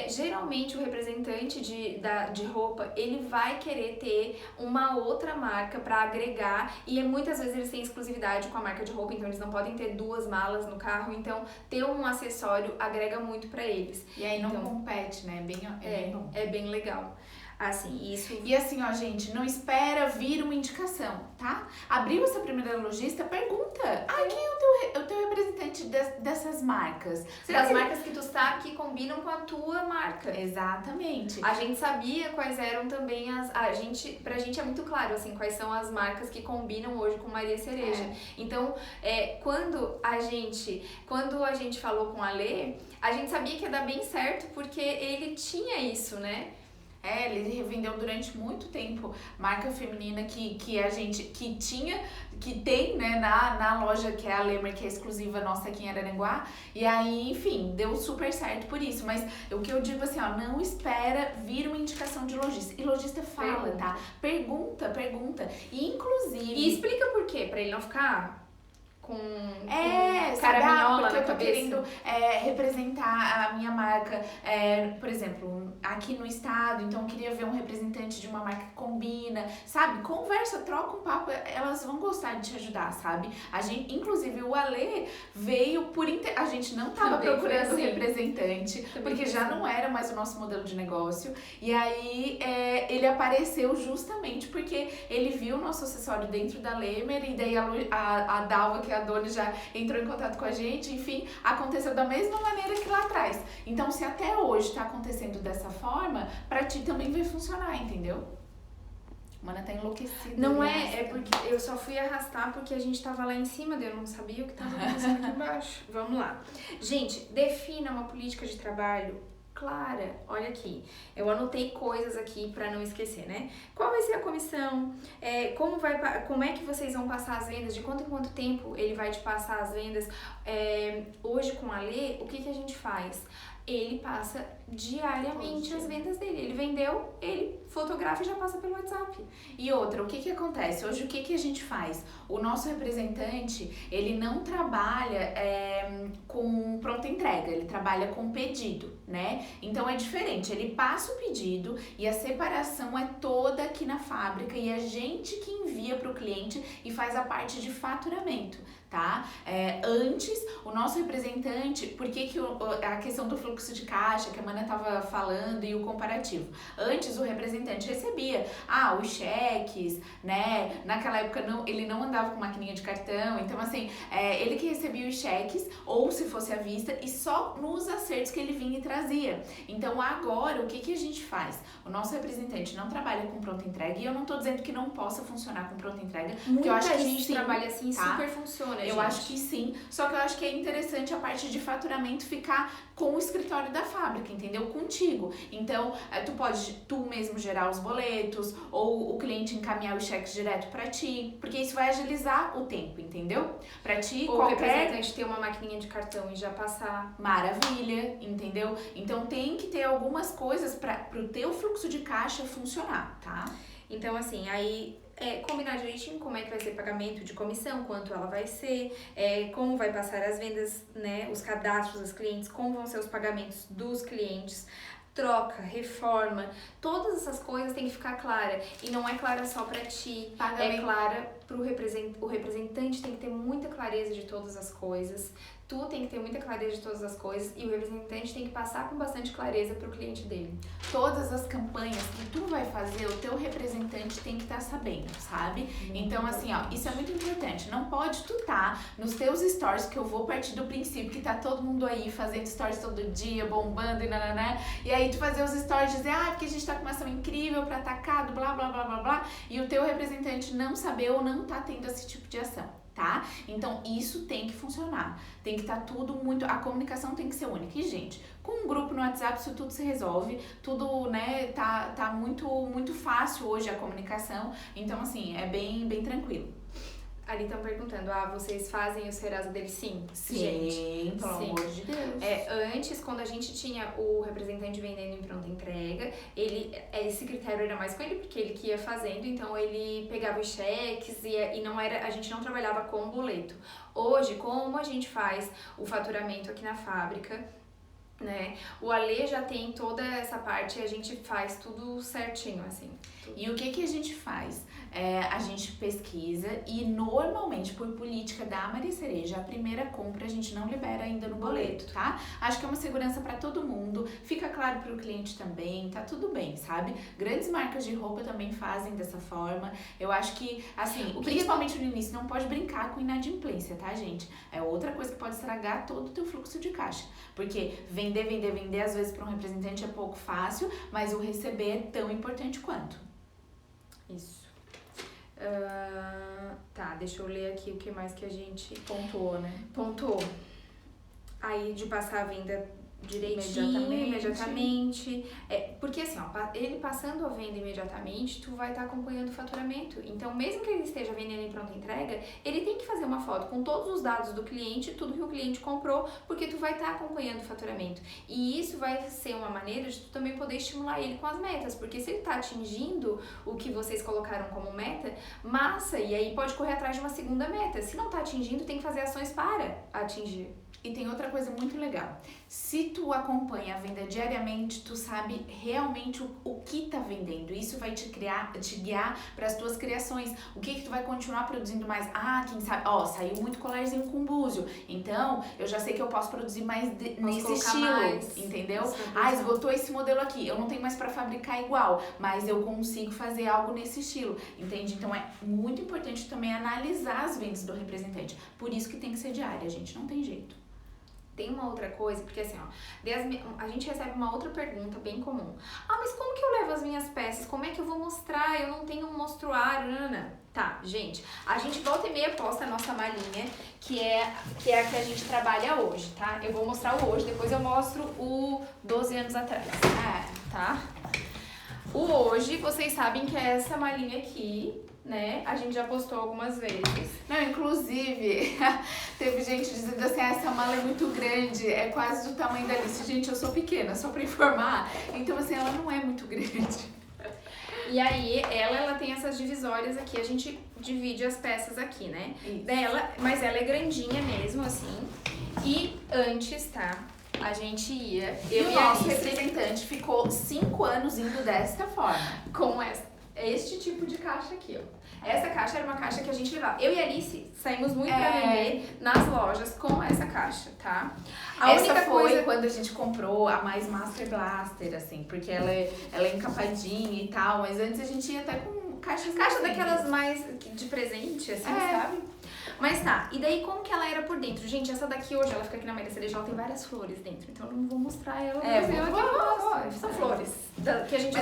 geralmente o representante de roupa, ele vai querer ter uma outra marca para agregar e muitas vezes eles têm exclusividade com a marca de roupa, então eles não podem ter 2 malas no carro, então ter um acessório agrega muito para eles. E aí não compete, né? Bem bom. É bem legal. Assim, isso. E assim, ó, gente, não espera vir uma indicação, tá? Abriu essa primeira lojista, pergunta. Quem é o teu representante dessas marcas? Das marcas que tu sabe que combinam com a tua marca. Exatamente. A gente sabia quais eram também pra gente é muito claro, assim, quais são as marcas que combinam hoje com Maria Cereja. Então, quando a gente falou com a Lê, a gente sabia que ia dar bem certo, porque ele tinha isso, né? Ele revendeu durante muito tempo marca feminina que tem, né, na loja que é a Lemer, que é exclusiva nossa aqui em Araranguá. E aí, enfim, deu super certo por isso. Mas o que eu digo assim, ó, não espera vir uma indicação de lojista. E lojista fala, tá? Pergunta. E inclusive... E explica por quê, pra ele não ficar com caraminhola na eu tô cabeça. querendo representar a minha marca, por exemplo, aqui no estado, então eu queria ver um representante de uma marca que combina, sabe? Conversa, troca um papo, elas vão gostar de te ajudar, sabe? Inclusive o Ale veio a gente não tava procurando representante, porque já não era mais o nosso modelo de negócio, e aí ele apareceu justamente porque ele viu o nosso acessório dentro da Lemer, e daí a Dalva, que é a dona, já entrou em contato com a gente, enfim, aconteceu da mesma maneira que lá atrás. Então, se até hoje tá acontecendo dessa forma, pra ti também vai funcionar, entendeu? Mana tá enlouquecida. Não porque eu só fui arrastar porque a gente tava lá em cima, eu não sabia o que tava acontecendo aqui embaixo. Vamos lá. Gente, defina uma política de trabalho clara. Olha aqui, eu anotei coisas aqui pra não esquecer, né? Qual vai ser a comissão? Como é que vocês vão passar as vendas? De quanto em quanto tempo ele vai te passar as vendas? Hoje com a Lê, o que a gente faz? Ele passa diariamente as vendas dele. Ele vendeu, ele fotografa e já passa pelo WhatsApp. E outra, o que acontece? Hoje o que a gente faz? O nosso representante, ele não trabalha com pronta entrega, ele trabalha com pedido, né? Então é diferente, ele passa o pedido e a separação é toda aqui na fábrica e a gente que envia para o cliente e faz a parte de faturamento, tá? Antes, o nosso representante, por que a questão do fluxo de caixa que a Mana tava falando e o comparativo? Antes, o representante recebia os cheques, né? Naquela época ele não andava com maquininha de cartão, então assim, ele que recebia os cheques, ou se fosse à vista, e só nos acertos que ele vinha e trazia. Então agora, o que a gente faz? O nosso representante não trabalha com pronta entrega, e eu não tô dizendo que não possa funcionar com pronta entrega, porque eu acho que a gente trabalha assim, tá? super funciona. né, Eu gente? acho que sim, só que eu acho que é interessante a parte de faturamento ficar com o escritório da fábrica, entendeu? Contigo. Então, tu pode tu mesmo gerar os boletos ou o cliente encaminhar os cheques direto pra ti, porque isso vai agilizar o tempo, entendeu? Pra ti, Ou o qualquer representante ter uma maquininha de cartão e já passar. maravilha, entendeu? Então tem que ter algumas coisas para pro teu fluxo de caixa funcionar, tá? Então, assim, aí combinar direitinho como é que vai ser pagamento de comissão, quanto ela vai ser, como vai passar as vendas, né, os cadastros dos clientes, como vão ser os pagamentos dos clientes, troca, reforma, todas essas coisas tem que ficar clara. E não é clara só pra ti, é clara pro o representante tem que ter muita clareza de todas as coisas. Tu tem que ter muita clareza de todas as coisas e o representante tem que passar com bastante clareza pro cliente dele. Todas as campanhas que tu vai fazer, o teu representante tem que estar sabendo, sabe? Então, assim, ó, isso é muito importante. Não pode tu tá nos teus stories, que eu vou partir do princípio que tá todo mundo aí fazendo stories todo dia, bombando e nananá. E aí tu fazer os stories e dizer, porque a gente tá com uma ação incrível pra atacado, blá, blá, blá, blá, blá. E o teu representante não saber ou não tá tendo esse tipo de ação. Tá? Então, isso tem que funcionar. Tem que estar tudo muito... A comunicação tem que ser única. E, gente, com um grupo no WhatsApp, isso tudo se resolve. Tudo, né, tá muito, muito fácil hoje a comunicação. Então, assim, é bem, bem tranquilo. Ali estão perguntando, vocês fazem o Serasa dele? Sim, gente. Pelo amor de Deus. Antes, quando a gente tinha o representante vendendo em pronta entrega, esse critério era mais com ele, porque ele que ia fazendo, então ele pegava os cheques e não era, a gente não trabalhava com boleto. Hoje, como a gente faz o faturamento aqui na fábrica, né? O Ale já tem toda essa parte e a gente faz tudo certinho, assim. E o que a gente faz? A gente pesquisa e normalmente, por política da Maria Cereja, a primeira compra a gente não libera ainda no boleto, tá? Acho que é uma segurança para todo mundo, fica claro para o cliente também, tá tudo bem, sabe? Grandes marcas de roupa também fazem dessa forma. Eu acho que, assim, principalmente no início, não pode brincar com inadimplência, tá, gente? É outra coisa que pode estragar todo o teu fluxo de caixa. Porque vender, às vezes para um representante é pouco fácil, mas o receber é tão importante quanto. Isso. Tá, deixa eu ler aqui o que mais que a gente pontuou, né? Pontuou. Aí de passar a venda direitinho, imediatamente. Porque assim, ele passando a venda imediatamente, tu vai estar acompanhando o faturamento. Então, mesmo que ele esteja vendendo em pronta entrega, ele tem que fazer uma foto com todos os dados do cliente, tudo que o cliente comprou, porque tu vai estar acompanhando o faturamento. E isso vai ser uma maneira de tu também poder estimular ele com as metas, porque se ele está atingindo o que vocês colocaram como meta, massa, e aí pode correr atrás de uma segunda meta. Se não está atingindo, tem que fazer ações para atingir. E tem outra coisa muito legal. Se tu acompanha a venda diariamente, tu sabe realmente o que tá vendendo. Isso vai te guiar para as tuas criações. O que tu vai continuar produzindo mais? Quem sabe, saiu muito colarzinho com búzio. Então, eu já sei que eu posso produzir mais nesse estilo, entendeu? Esgotou esse modelo aqui. Eu não tenho mais para fabricar igual, mas eu consigo fazer algo nesse estilo, entende? Então, é muito importante também analisar as vendas do representante. Por isso que tem que ser diária, gente, não tem jeito. Tem uma outra coisa, porque assim, a gente recebe uma outra pergunta bem comum. Mas como que eu levo as minhas peças? Como é que eu vou mostrar? Eu não tenho um mostruário, Tá, gente, a gente volta e meia posta a nossa malinha, que é a que a gente trabalha hoje, tá? Eu vou mostrar o hoje, depois eu mostro o 12 anos atrás, tá? O hoje, vocês sabem que é essa malinha aqui, né? A gente já postou algumas vezes. Não, inclusive, teve gente dizendo assim, essa mala é muito grande, é quase do tamanho da Alice. Gente, eu sou pequena, só pra informar. Então, assim, ela não é muito grande. E aí, ela tem essas divisórias aqui, a gente divide as peças aqui, né? Mas ela é grandinha mesmo, assim. E antes, tá? A gente ia... O nosso representante ficou 5 anos indo desta forma. Com este tipo de caixa aqui, ó. Essa caixa era uma caixa que a gente levava. Eu e a Alice saímos muito pra vender nas lojas com essa caixa, tá? Essa foi quando a gente comprou a mais Master Blaster, assim, porque ela é encapadinha e tal, mas antes a gente ia até com caixas daquelas mais de presente, assim, sabe? Mas tá, e daí como que ela era por dentro? Gente, essa daqui hoje, ela fica aqui na Maria Cereja, ela tem várias flores dentro, então eu não vou mostrar ela. São flores. Que a gente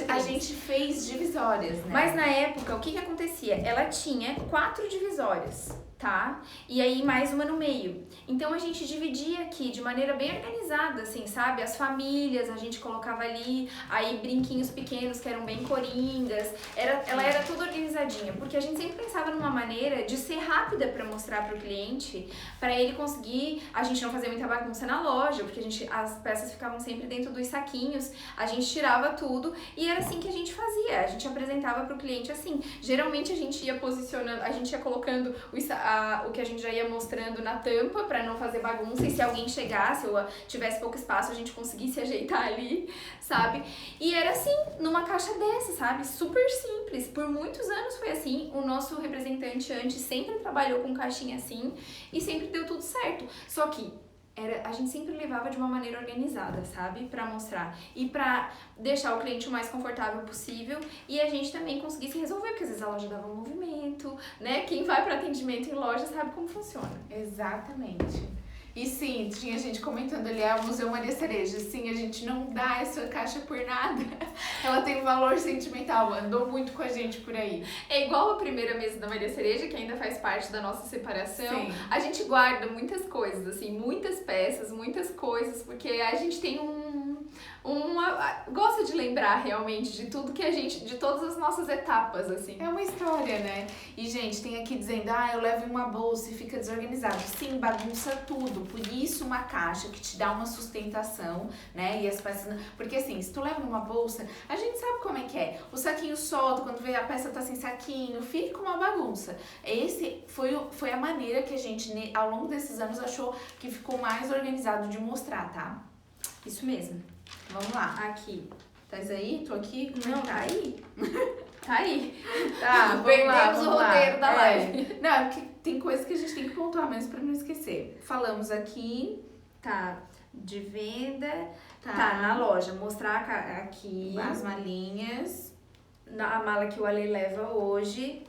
a gente fez divisórias, né? Mas na época, o que acontecia? Ela tinha 4 divisórias, tá? E aí mais uma no meio. Então a gente dividia aqui de maneira bem organizada, assim, sabe? As famílias a gente colocava ali, aí brinquinhos pequenos que eram bem coringas. Ela era tudo organizadinha, porque a gente sempre pensava numa maneira de ser rápida para mostrar pro cliente, para ele conseguir, a gente não fazer muita bagunça na loja, porque as peças ficavam sempre dentro dos saquinhos, a gente tirava tudo e era assim que a gente fazia. A gente apresentava pro cliente assim. Geralmente a gente ia posicionando, a gente ia colocando o que a gente já ia mostrando na tampa pra não fazer bagunça, e se alguém chegasse ou tivesse pouco espaço, a gente conseguisse ajeitar ali, sabe? E era assim, numa caixa dessa, sabe? Super simples. Por muitos anos foi assim. O nosso representante antes sempre trabalhou com caixinha assim e sempre deu tudo certo. Só que a gente sempre levava de uma maneira organizada, sabe? Pra mostrar. E pra deixar o cliente o mais confortável possível e a gente também conseguisse resolver, porque às vezes a loja dava um movimento, né? Quem vai pra atendimento em loja sabe como funciona. Exatamente. E sim, tinha gente comentando ali, o Museu Maria Cereja. Sim, a gente não dá essa caixa por nada. Ela tem um valor sentimental, andou muito com a gente por aí. É igual a primeira mesa da Maria Cereja, que ainda faz parte da nossa separação. Sim. A gente guarda muitas coisas, assim, muitas peças, muitas coisas, porque a gente tem gosta de lembrar realmente de tudo que de todas as nossas etapas, assim. É uma história, né? E, gente, tem aqui dizendo, eu levo em uma bolsa e fica desorganizado. Sim, bagunça tudo. Por isso, uma caixa que te dá uma sustentação, né? E as peças... Porque, assim, se tu leva numa bolsa, a gente sabe como é que é. O saquinho solta, quando vê a peça tá sem saquinho, fica uma bagunça. Esse foi a maneira que a gente, ao longo desses anos, achou que ficou mais organizado de mostrar, tá? Isso mesmo. Vamos lá. Aqui. Tá aí? Tô aqui? Não, tá aí. Tá aí. Tá, vamos Perdemos lá, o roteiro da live. Não, é que tem coisas que a gente tem que pontuar mesmo pra não esquecer. Falamos aqui. Tá. De venda. Tá. Na loja. Mostrar aqui. As malinhas. A mala que o Ale leva hoje.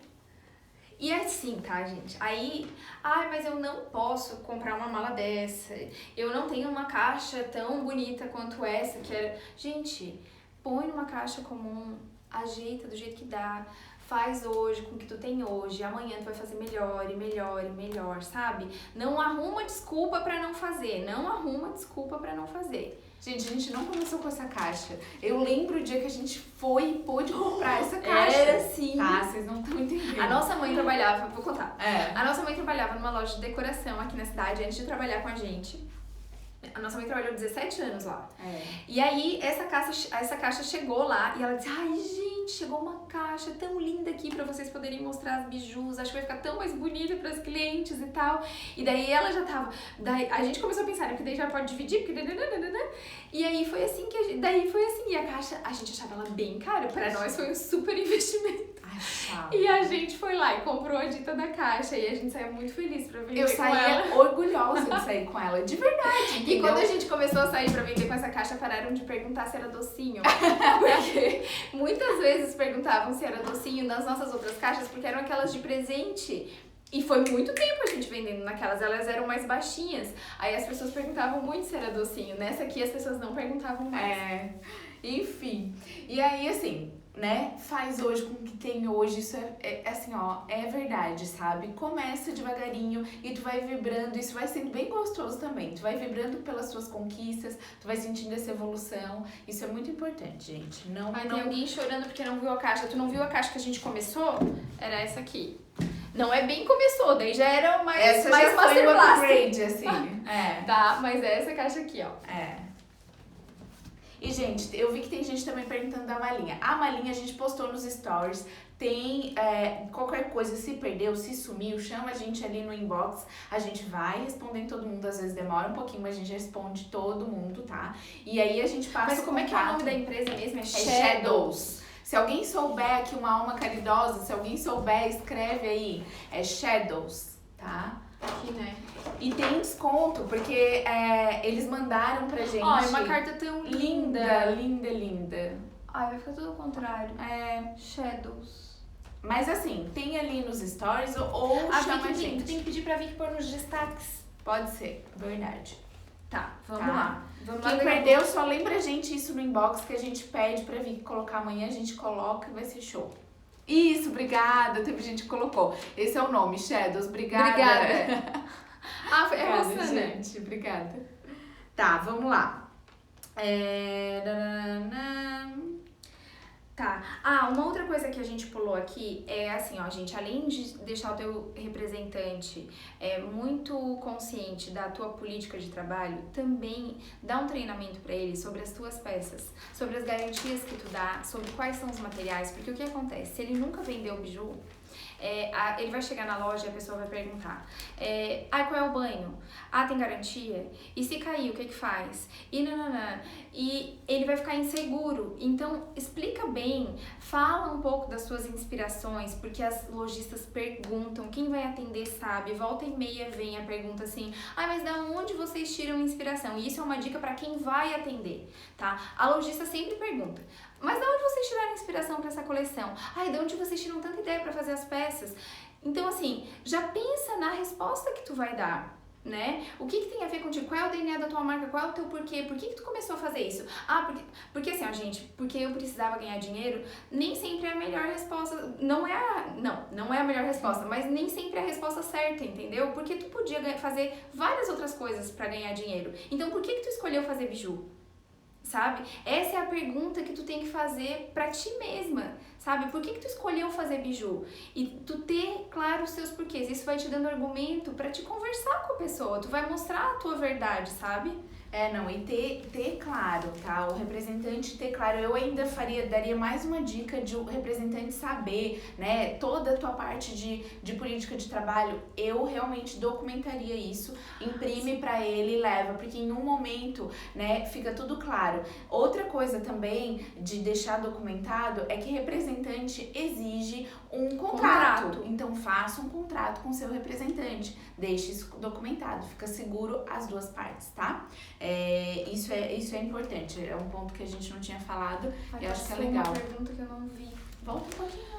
E assim, tá, gente? Aí, mas eu não posso comprar uma mala dessa. Eu não tenho uma caixa tão bonita quanto essa, que era... Gente, põe numa caixa comum, ajeita do jeito que dá, faz hoje com o que tu tem hoje, amanhã tu vai fazer melhor e melhor e melhor, sabe? Não arruma desculpa pra não fazer, não arruma desculpa pra não fazer. Gente, a gente não começou com essa caixa. Eu lembro o dia que a gente foi e pôde comprar essa caixa. Era assim. Tá, vocês não estão entendendo. A nossa mãe trabalhava, vou contar. É. A nossa mãe trabalhava numa loja de decoração aqui na cidade antes de trabalhar com a gente. A nossa mãe trabalhou 17 anos lá. É. E aí, essa caixa chegou lá e ela disse, gente, chegou uma caixa tão linda aqui pra vocês poderem mostrar as bijus, acho que vai ficar tão mais bonita pras clientes e tal. E daí ela já tava... a gente começou a pensar, né, porque daí já pode dividir, porque... E aí foi assim e a caixa, a gente achava ela bem cara, pra nós foi um super investimento. E a gente foi lá e comprou a dita da caixa e a gente saiu muito feliz pra vender com ela. Eu saía orgulhosa de sair com ela, de verdade, entendeu? E quando a gente começou a sair pra vender com essa caixa, pararam de perguntar se era docinho. Porque muitas vezes perguntavam se era docinho nas nossas outras caixas, porque eram aquelas de presente. E foi muito tempo a gente vendendo naquelas, elas eram mais baixinhas. Aí as pessoas perguntavam muito se era docinho. Nessa aqui as pessoas não perguntavam mais. Enfim. E aí, assim... né? Faz hoje com o que tem hoje, isso assim, é verdade, sabe? Começa devagarinho e tu vai vibrando, isso vai sendo bem gostoso também. Tu vai vibrando pelas tuas conquistas, tu vai sentindo essa evolução. Isso é muito importante, gente. Tem alguém chorando porque não viu a caixa. Tu não viu a caixa que a gente começou? Era essa aqui. Não é bem começou, daí já era mais essa mais já foi um upgrade, assim. Tá, mas é essa caixa aqui, ó. E, gente, eu vi que tem gente também perguntando da malinha. A malinha a gente postou nos stories. Tem qualquer coisa, se perdeu, se sumiu, chama a gente ali no inbox. A gente vai respondendo todo mundo. Às vezes demora um pouquinho, mas a gente responde todo mundo, tá? E aí a gente passa. Mas como é que é o nome da empresa mesmo? É Shadows. Se alguém souber aqui, uma alma caridosa, se alguém souber, escreve aí. É Shadows, tá? Aqui, né? E tem desconto, porque eles mandaram pra gente. Ó, é uma carta tão linda. Linda. Ai, vai ficar tudo ao contrário. Shadows. Mas assim, tem ali nos stories ou chama a gente. Tu tem que pedir pra Vicky pôr nos destaques. Pode ser, verdade. Tá, vamos lá. Quem perdeu, só lembra a gente isso no inbox que a gente pede pra Vicky colocar amanhã, a gente coloca e vai ser show. Isso, obrigada. Teve gente que colocou. Esse é o nome, Shadows. Obrigada. Obrigada. Ah, é Obrigada, você, né? gente. Obrigada. Tá, vamos lá. Tá. Ah, uma outra coisa que a gente pulou aqui é assim, ó, gente, além de deixar o teu representante muito consciente da tua política de trabalho, também dá um treinamento pra ele sobre as tuas peças, sobre as garantias que tu dá, sobre quais são os materiais, porque o que acontece? Se ele nunca vendeu biju, ele vai chegar na loja e a pessoa vai perguntar, qual é o banho? Ah, tem garantia? E se cair, o que que faz? E nananã. E ele vai ficar inseguro. Então, explica bem, fala um pouco das suas inspirações, porque as lojistas perguntam, quem vai atender sabe, volta e meia vem a pergunta assim, mas da onde vocês tiram inspiração? E isso é uma dica para quem vai atender, tá? A lojista sempre pergunta, mas da onde vocês tiraram inspiração para essa coleção? De onde vocês tiram tanta ideia para fazer as peças? Então, assim, já pensa na resposta que tu vai dar, né? O que tem a ver contigo? Qual é o DNA da tua marca? Qual é o teu porquê? Por que tu começou a fazer isso? Porque assim, gente, porque eu precisava ganhar dinheiro, nem sempre é a melhor resposta. Não é a melhor resposta, mas nem sempre é a resposta certa, entendeu? Porque tu podia fazer várias outras coisas pra ganhar dinheiro. Então, por que tu escolheu fazer biju? Sabe? Essa é a pergunta que tu tem que fazer pra ti mesma, sabe? Por que tu escolheu fazer biju? E tu ter claro os seus porquês. Isso vai te dando argumento pra te conversar com a pessoa. Tu vai mostrar a tua verdade, sabe? E ter claro, tá? O representante ter claro, eu ainda daria mais uma dica de o representante saber, né? Toda a tua parte de política de trabalho, eu realmente documentaria isso, imprime pra ele e leva, porque em um momento, né, fica tudo claro. Outra coisa também de deixar documentado é que representante exige um contrato. Então faça um contrato com seu representante, deixe isso documentado, fica seguro as duas partes, tá? Isso é importante, é um ponto que a gente não tinha falado e acho que é legal. Uma pergunta que eu não vi. Volta um pouquinho.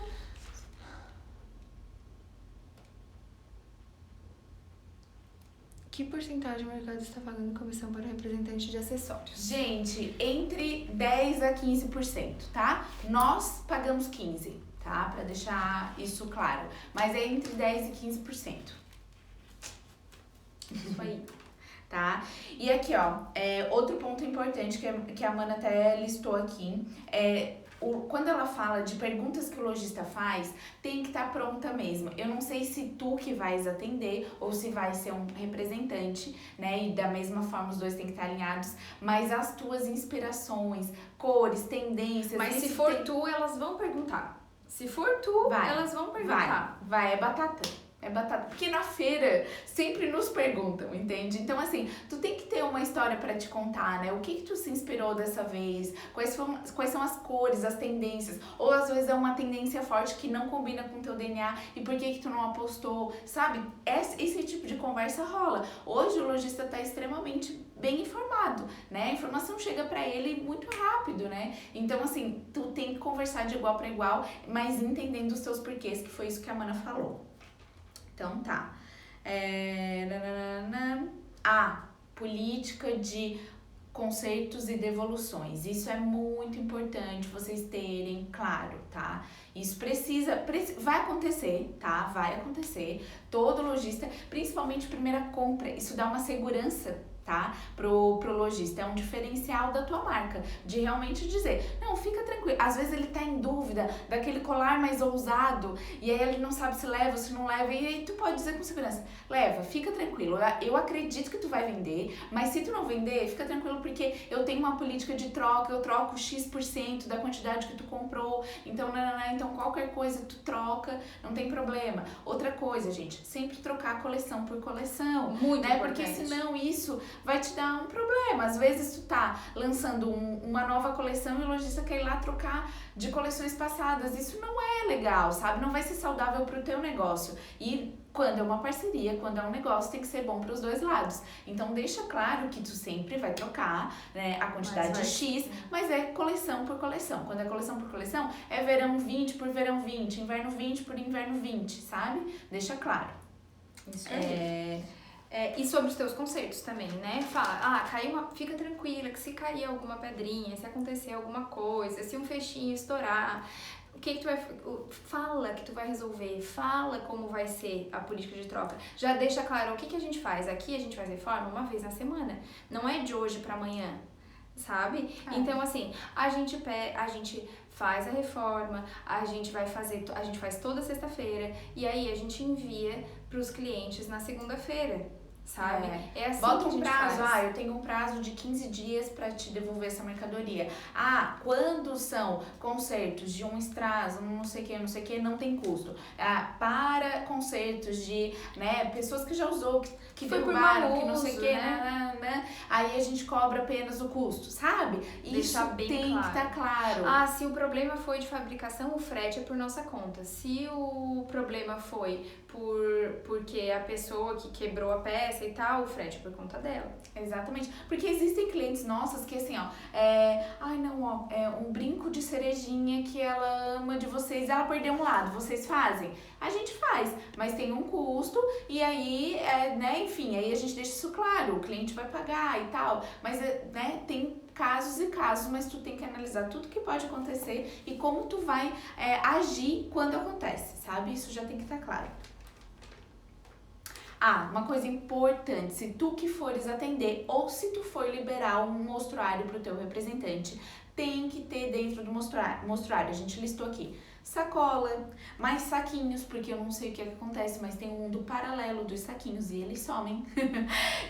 Que porcentagem o mercado está pagando comissão para o representante de acessórios? Gente, entre 10% a 15%, tá? Nós pagamos 15%, tá? Pra deixar isso claro. Mas é entre 10% e 15%. Isso aí. Tá? E aqui, ó, outro ponto importante que a Mana até listou aqui, quando ela fala de perguntas que o lojista faz, tem que estar pronta mesmo. Eu não sei se tu que vais atender ou se vai ser um representante, né? E da mesma forma os dois têm que estar alinhados, mas as tuas inspirações, cores, tendências... Mas se for tu, elas vão perguntar. Se for tu, elas vão perguntar. Vai, é batata. É batata, porque na feira sempre nos perguntam, entende? Então, assim, tu tem que ter uma história pra te contar, né? O que tu se inspirou dessa vez? Quais são as cores, as tendências? Ou às vezes é uma tendência forte que não combina com o teu DNA e por que tu não apostou? Sabe? Esse tipo de conversa rola. Hoje o lojista tá extremamente bem informado, né? A informação chega pra ele muito rápido, né? Então, assim, tu tem que conversar de igual pra igual, mas entendendo os teus porquês, que foi isso que a Mana falou. Então tá. Política de consertos e devoluções. Isso é muito importante vocês terem claro, tá? Isso vai acontecer, tá? Vai acontecer. Todo lojista, principalmente primeira compra, isso dá uma segurança, tá? Pro lojista, é um diferencial da tua marca, de realmente dizer, não, fica tranquilo, às vezes ele tá em dúvida daquele colar mais ousado, e aí ele não sabe se leva ou se não leva, e aí tu pode dizer com segurança, leva, fica tranquilo, eu acredito que tu vai vender, mas se tu não vender, fica tranquilo porque eu tenho uma política de troca, eu troco X% da quantidade que tu comprou, então então qualquer coisa tu troca, não tem problema. Outra coisa, gente, sempre trocar coleção por coleção, muito né? importante. Porque senão isso vai te dar um problema. Às vezes tu tá lançando uma nova coleção e o lojista quer ir lá trocar de coleções passadas. Isso não é legal, sabe? Não vai ser saudável pro teu negócio. E quando é uma parceria, quando é um negócio, tem que ser bom para os dois lados. Então deixa claro que tu sempre vai trocar, né, a quantidade de X, mas é coleção por coleção. Quando é coleção por coleção, é verão 20 por verão 20, inverno 20 por inverno 20, sabe? Deixa claro. Isso e sobre os teus concertos também, né? Fala, fica tranquila que se cair alguma pedrinha, se acontecer alguma coisa, se um fechinho estourar, O que tu vai... Fala que tu vai resolver, fala como vai ser a política de troca. Já deixa claro o que a gente faz. Aqui a gente faz reforma uma vez na semana. Não é de hoje pra amanhã, sabe? Então, assim, a gente faz a reforma, a gente faz toda sexta-feira e aí a gente envia pros clientes na segunda-feira. Sabe? É assim bota que a gente prazo, faz. eu tenho um prazo de 15 dias para te devolver essa mercadoria. Ah, quando são consertos de um strass, um não sei o que, não tem custo. Ah, para consertos de, né, pessoas que já usou, que foi derrubaram, por que não sei o que, né? Aí a gente cobra apenas o custo, sabe? Isso bem tem claro. que estar claro. Ah, se o problema foi de fabricação, o frete é por nossa conta. Se o problema foi porque a pessoa que quebrou a peça e tal, o frete é por conta dela. Exatamente. Porque existem clientes nossas que assim, um brinco de cerejinha que ela ama de vocês, ela perdeu um lado, vocês fazem? A gente faz, mas tem um custo e aí, enfim, aí a gente deixa isso claro, o cliente vai pagar e tal, mas, tem casos e casos, mas tu tem que analisar tudo que pode acontecer e como tu vai agir quando acontece, sabe? Isso já tem que estar claro. Ah, uma coisa importante, se tu que fores atender ou se tu for liberar um mostruário para o teu representante, tem que ter dentro do mostruário, a gente listou aqui, sacola, mais saquinhos, porque eu não sei o que acontece, mas tem um mundo paralelo dos saquinhos e eles somem.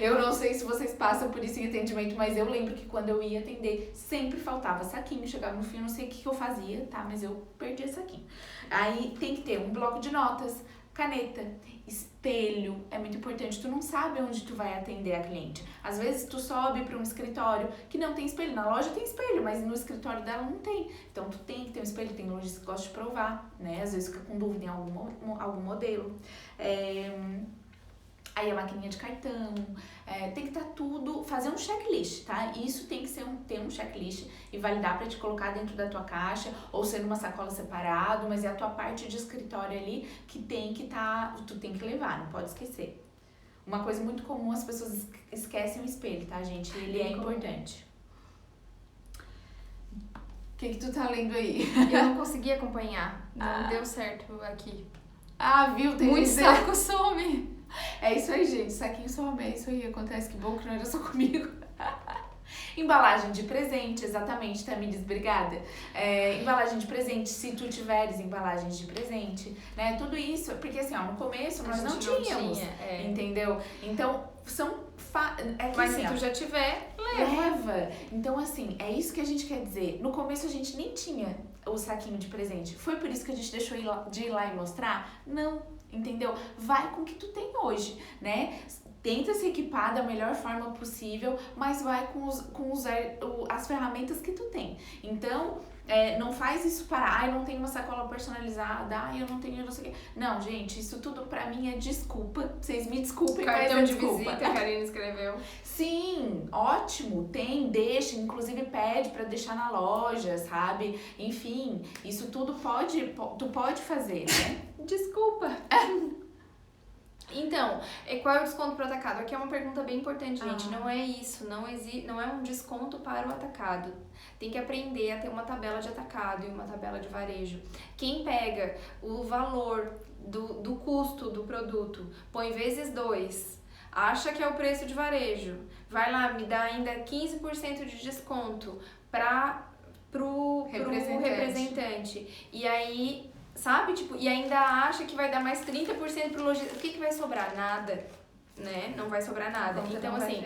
Eu não sei se vocês passam por isso em atendimento, mas eu lembro que quando eu ia atender, sempre faltava saquinho, chegava no fim, eu não sei o que eu fazia, tá, mas eu perdia saquinho. Aí tem que ter um bloco de notas, caneta, espelho, é muito importante. Tu não sabe onde tu vai atender a cliente. Às vezes tu sobe para um escritório que não tem espelho. Na loja tem espelho, mas no escritório dela não tem. Então tu tem que ter um espelho. Tem lojas que gostam de provar, né? Às vezes fica com dúvida em algum modelo. Aí a maquininha de cartão, tem que estar tudo, fazer um checklist, tá? Isso tem que ter um checklist e validar para te colocar dentro da tua caixa ou ser numa sacola separado, mas é a tua parte de escritório ali que tem que tu tem que levar, não pode esquecer. Uma coisa muito comum, as pessoas esquecem o espelho, tá, gente? Ele é importante. O que tu tá lendo aí? Eu não consegui acompanhar, não deu certo aqui. Ah, viu? Tem muito saco some. É isso aí, gente. Saquinho some, é isso aí. Acontece, que bom que não era só comigo. Embalagem de presente, exatamente, Tamires, obrigada. Embalagem de presente, se tu tiveres embalagens de presente, né? Tudo isso, porque assim, no começo nós não tínhamos, entendeu? Então, mas assim, se tu já tiver, leva. Então, assim, é isso que a gente quer dizer. No começo a gente nem tinha o saquinho de presente. Foi por isso que a gente deixou de ir lá e mostrar? Não, entendeu? Vai com o que tu tem hoje, né? Tenta se equipar da melhor forma possível, mas vai com as ferramentas que tu tem. Então, não faz isso para, eu não tenho uma sacola personalizada, eu não tenho não sei o quê. Não, gente, isso tudo pra mim é desculpa. Vocês me desculpem, cartão mas de visita, a Karine escreveu. Sim, ótimo, deixa, inclusive pede pra deixar na loja, sabe? Enfim, isso tudo tu pode fazer, né? Desculpa. Então, qual é o desconto para o atacado? Aqui é uma pergunta bem importante, gente. Não é isso, não é um desconto para o atacado. Tem que aprender a ter uma tabela de atacado e uma tabela de varejo. Quem pega o valor do custo do produto, põe vezes 2, acha que é o preço de varejo, vai lá, me dá ainda 15% de desconto pro representante. E aí... sabe? Tipo, e ainda acha que vai dar mais 30% pro lojista. O que vai sobrar? Nada, né? Não vai sobrar nada. Então, assim,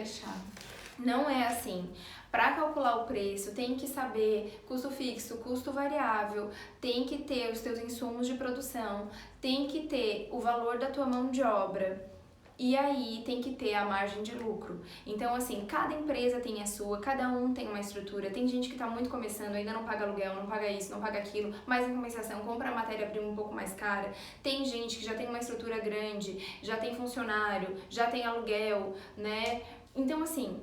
não é assim. Para calcular o preço, tem que saber custo fixo, custo variável, tem que ter os teus insumos de produção, tem que ter o valor da tua mão de obra. E aí tem que ter a margem de lucro. Então, assim, cada empresa tem a sua, cada um tem uma estrutura. Tem gente que tá muito começando, ainda não paga aluguel, não paga isso, não paga aquilo, mas em compensação compra a matéria-prima um pouco mais cara. Tem gente que já tem uma estrutura grande, já tem funcionário, já tem aluguel, né? Então, assim,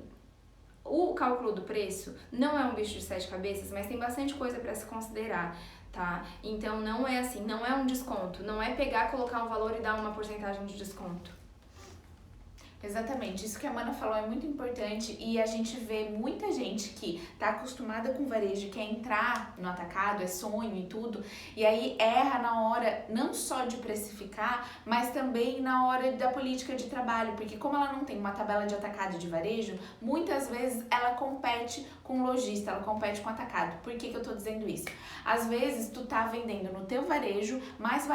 o cálculo do preço não é um bicho de 7 cabeças, mas tem bastante coisa para se considerar. Tá? Então, não é assim, não é um desconto, não é pegar, colocar um valor e dar uma porcentagem de desconto. Exatamente, isso que a Mana falou é muito importante e a gente vê muita gente que tá acostumada com varejo, quer entrar no atacado, é sonho e tudo, e aí erra na hora não só de precificar, mas também na hora da política de trabalho, porque como ela não tem uma tabela de atacado e de varejo, muitas vezes ela compete com o lojista, ela compete com o atacado. Por que eu tô dizendo isso? Às vezes tu tá vendendo no teu varejo mais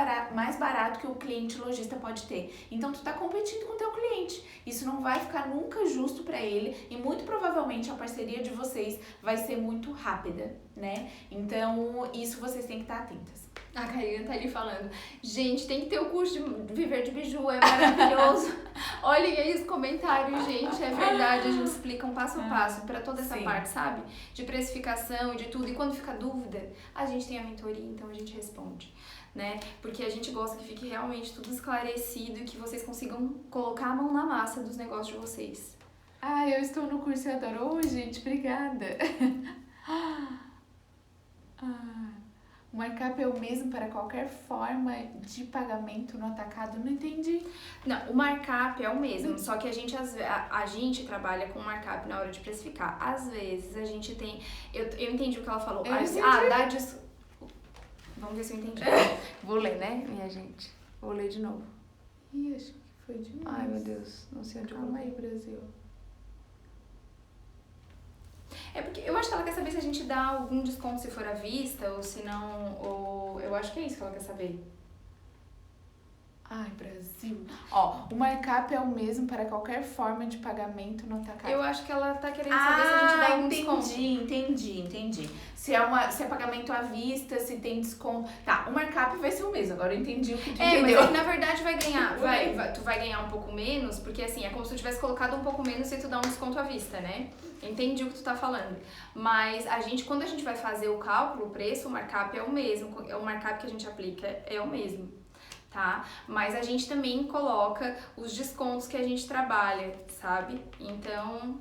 barato que o cliente lojista pode ter, então tu tá competindo com o teu cliente. Isso não vai ficar nunca justo para ele e muito provavelmente a parceria de vocês vai ser muito rápida, né? Então, isso vocês têm que estar atentas. A Karina tá ali falando, gente, tem que ter o curso de Viver de Biju, é maravilhoso. Olhem aí os comentários, gente, é verdade, a gente explica um passo a passo pra toda essa parte, sabe? De precificação e de tudo. E quando fica dúvida, a gente tem a mentoria, então a gente responde, né? Porque a gente gosta que fique realmente tudo esclarecido e que vocês consigam colocar a mão na massa dos negócios de vocês. Ah, eu estou no curso e adoro. Oi, gente, obrigada. O markup é o mesmo para qualquer forma de pagamento no atacado? Não entendi. Não, o markup é o mesmo, só que a gente trabalha com markup na hora de precificar. Às vezes a gente tem... Eu entendi o que ela falou. Vamos ver se eu entendi. Vou ler, né, minha gente? Vou ler de novo. Ih, acho que foi demais. Ai, meu Deus, não sei onde eu Calma coloquei. aí, Brasil. É porque eu acho que ela quer saber se a gente dá algum desconto se for à vista, ou se não, ou... Eu acho que é isso que ela quer saber. Ai, Brasil. Ó, o markup é o mesmo para qualquer forma de pagamento no atacado. Eu acho que ela tá querendo saber se a gente dá algum desconto. Entendi. Se é pagamento à vista, se tem desconto. Tá, o markup vai ser o mesmo, agora eu entendi o que tu entendeu. Mas é que na verdade vai ganhar, tu vai ganhar um pouco menos, porque assim, é como se tu tivesse colocado um pouco menos e tu dá um desconto à vista, né? Entendi o que tu tá falando. Mas quando a gente vai fazer o cálculo, o preço, o markup é o mesmo, o markup que a gente aplica é o mesmo, tá? Mas a gente também coloca os descontos que a gente trabalha, sabe? Então...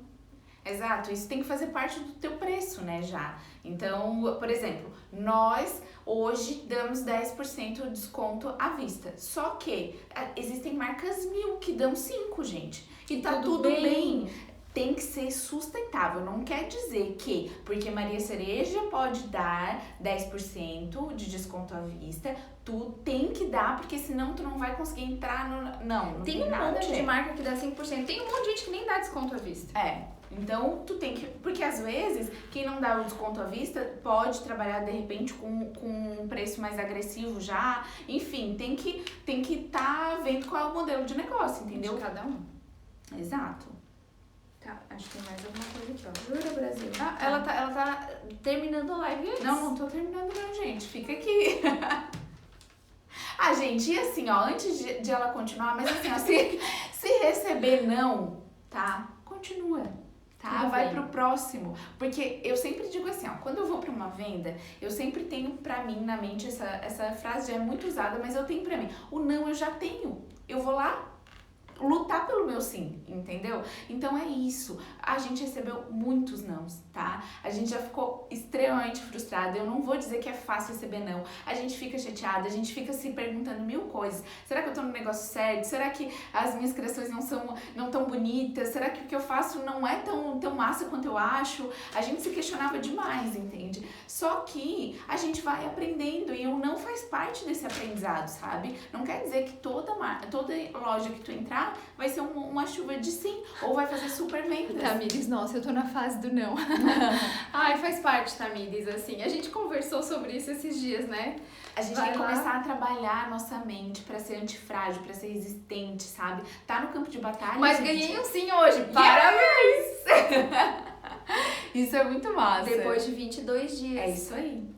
Exato, isso tem que fazer parte do teu preço, né, já. Então, por exemplo, nós hoje damos 10% de desconto à vista. Só que existem marcas 1000 que dão 5, gente. E tá tudo bem. Tem que ser sustentável. Não quer dizer que, porque Maria Cereja pode dar 10% de desconto à vista, tu tem que dar, porque senão tu não vai conseguir entrar no... Não tem um monte de marca que dá 5%. Tem um monte de gente que nem dá desconto à vista. Então, tu tem que... Porque às vezes, quem não dá o desconto à vista pode trabalhar, de repente, com um preço mais agressivo já. Enfim, tem que tá vendo qual é o modelo de negócio, entendeu? De cada um. Exato. Tá, acho que tem mais alguma coisa aqui, ó. Jura, Brasil? Ela tá terminando a live antes. Não tô terminando não, gente. Fica aqui. Gente, e assim, ó, antes de ela continuar, mas assim, ó, se receber não, tá? Continua. Tá? Vai pro próximo. Porque eu sempre digo assim, ó, quando eu vou pra uma venda, eu sempre tenho pra mim na mente, essa frase já é muito usada, mas eu tenho pra mim. O não eu já tenho. Eu vou lá lutar pelo meu sim, entendeu? Então é isso. A gente recebeu muitos nãos, tá? A gente já ficou extremamente frustrada. Eu não vou dizer que é fácil receber não. A gente fica chateada, a gente fica se perguntando mil coisas. Será que eu tô no negócio certo? Será que as minhas criações não tão bonitas? Será que o que eu faço não é tão massa quanto eu acho? A gente se questionava demais, entende? Só que a gente vai aprendendo e o não faz parte desse aprendizado, sabe? Não quer dizer que toda loja que tu entrar vai ser uma chuva de sim, ou vai fazer super vendas. Tamires, nossa, eu tô na fase do não. Ai, faz parte, Tamires, assim. A gente conversou sobre isso esses dias, né? A gente tem que começar a trabalhar a nossa mente pra ser antifrágil, pra ser resistente, sabe? Tá no campo de batalha. Mas gente. ganhei um sim hoje. Parabéns! Isso é muito massa. Depois de 22 dias. É isso aí.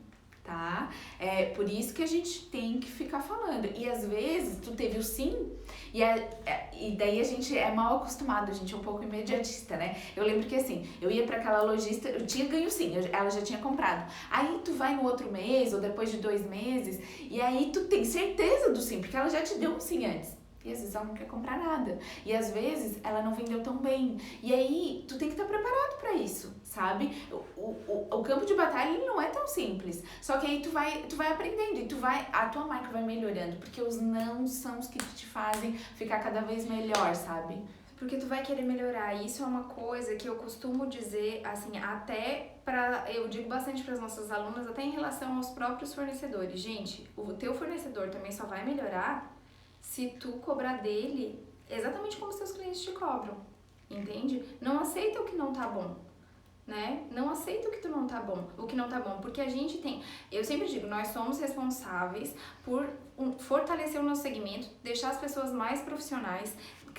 Tá? É por isso que a gente tem que ficar falando. E às vezes tu teve o sim e daí a gente é mal acostumado, a gente é um pouco imediatista, né? Eu lembro que assim, eu ia pra aquela lojista, eu tinha ganho sim, ela já tinha comprado. Aí tu vai no outro mês ou depois de 2 meses e aí tu tem certeza do sim, porque ela já te deu um sim antes. E às vezes ela não quer comprar nada. E às vezes ela não vendeu tão bem. E aí tu tem que estar preparado pra isso, sabe? O campo de batalha ele não é tão simples. Só que aí tu vai aprendendo e a tua marca vai melhorando. Porque os não são os que te fazem ficar cada vez melhor, sabe? porque tu vai querer melhorar. E isso é uma coisa que eu costumo dizer, assim, eu digo bastante para as nossas alunas, até em relação aos próprios fornecedores. Gente, o teu fornecedor também só vai melhorar se tu cobrar dele exatamente como os seus clientes te cobram, entende? Não aceita o que não tá bom, né? Não aceita o que não tá bom, porque a gente eu sempre digo, nós somos responsáveis por fortalecer o nosso segmento, deixar as pessoas mais profissionais.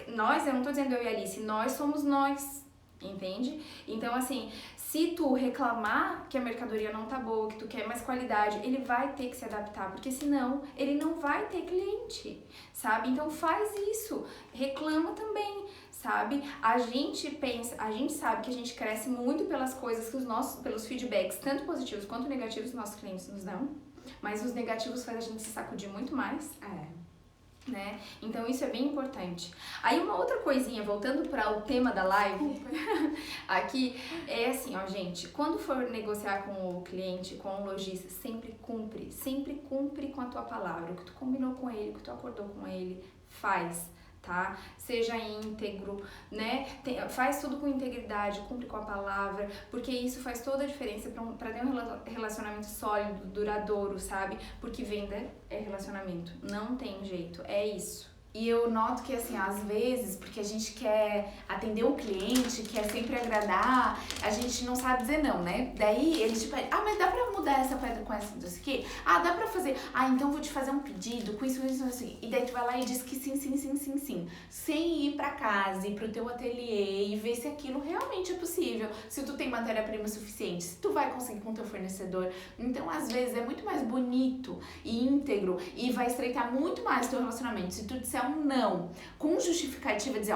Eu não tô dizendo eu e a Alice, nós somos nós, entende? Então, assim, se tu reclamar que a mercadoria não tá boa, que tu quer mais qualidade, ele vai ter que se adaptar, porque senão ele não vai ter cliente, sabe? Então faz isso, reclama também, sabe? A gente sabe que a gente cresce muito pelas coisas que pelos feedbacks, tanto positivos quanto negativos, que nossos clientes nos dão, mas os negativos fazem a gente se sacudir muito mais. Né? Então isso é bem importante. Aí uma outra coisinha, voltando para o tema da live, aqui é assim, ó, gente, quando for negociar com o cliente, com o lojista, sempre cumpre com a tua palavra, o que tu combinou com ele, o que tu acordou com ele, faz, tá? Seja íntegro, né? Faz tudo com integridade, cumpre com a palavra, porque isso faz toda a diferença para ter um relacionamento sólido, duradouro, sabe? Porque venda é relacionamento, não tem jeito, é isso. E eu noto que, assim, às vezes, porque a gente quer atender o cliente, quer sempre agradar, a gente não sabe dizer não, né? Daí eles te pedem, mas dá pra mudar essa pedra com essa disso aqui? Dá pra fazer. Então vou te fazer um pedido com isso, assim. E daí tu vai lá e diz que sim. Sem ir pra casa, ir pro teu ateliê e ver se aquilo realmente é possível. Se tu tem matéria-prima suficiente, se tu vai conseguir com o teu fornecedor. Então, às vezes, é muito mais bonito e íntegro e vai estreitar muito mais o teu relacionamento. Se tu disser um não, com justificativa, dizer,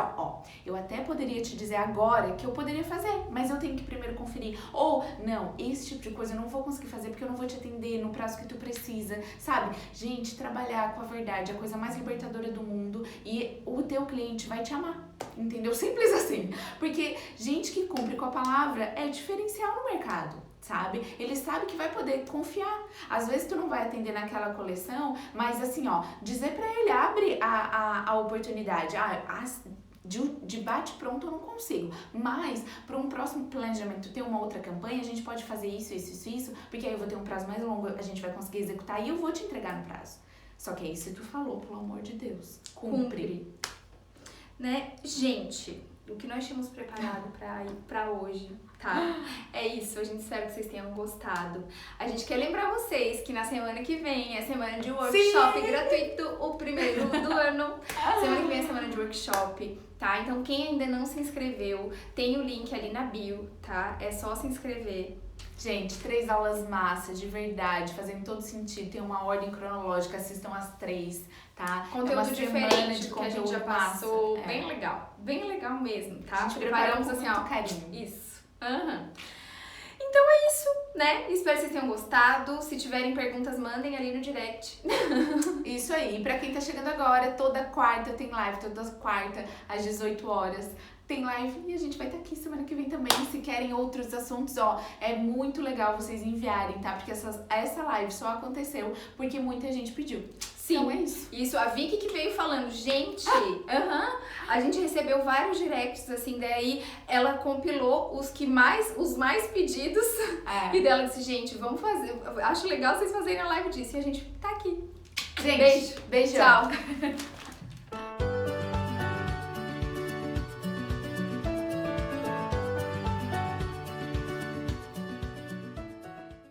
eu até poderia te dizer agora que eu poderia fazer, mas eu tenho que primeiro conferir. Ou, não, esse tipo de coisa eu não vou conseguir fazer porque eu não vou te atender no prazo que tu precisa, sabe? Gente, trabalhar com a verdade é a coisa mais libertadora do mundo e o teu cliente vai te amar, entendeu? Simples assim. Porque gente que cumpre com a palavra é diferencial no mercado, sabe? Ele sabe que vai poder confiar. Às vezes tu não vai atender naquela coleção, mas assim, dizer pra ele, abre a oportunidade. De bate pronto eu não consigo, mas para um próximo planejamento ter uma outra campanha, a gente pode fazer isso, porque aí eu vou ter um prazo mais longo, a gente vai conseguir executar e eu vou te entregar no prazo. Só que é isso que tu falou, pelo amor de Deus. Cumpre. Né? Gente, o que nós tínhamos preparado pra hoje, tá? É isso, a gente espera que vocês tenham gostado. A gente quer lembrar vocês que na semana que vem é semana de workshop gratuito, o primeiro do ano. Semana que vem é semana de workshop, tá? Então quem ainda não se inscreveu, tem o link ali na bio, tá? É só se inscrever. Gente, 3 aulas massas, de verdade, fazendo todo sentido, tem uma ordem cronológica, assistam as 3, tá? Conteúdo diferente que a gente já passou, bem legal mesmo, tá? A gente preparamos assim, muito carinho. Isso. Então é isso, né? Espero que vocês tenham gostado. Se tiverem perguntas, mandem ali no direct. Isso aí. E pra quem tá chegando agora, toda quarta tem live, toda quarta às 18 horas. Tem live e a gente vai estar aqui semana que vem também. Se querem outros assuntos, é muito legal vocês enviarem, tá? Porque essa live só aconteceu porque muita gente pediu. Sim, então é isso. Isso, a Vicky que veio falando, gente, a gente recebeu vários directs, assim, daí ela compilou os mais pedidos. E dela disse, gente, vamos fazer, acho legal vocês fazerem a live disso. E a gente tá aqui. Gente, beijo. Tchau.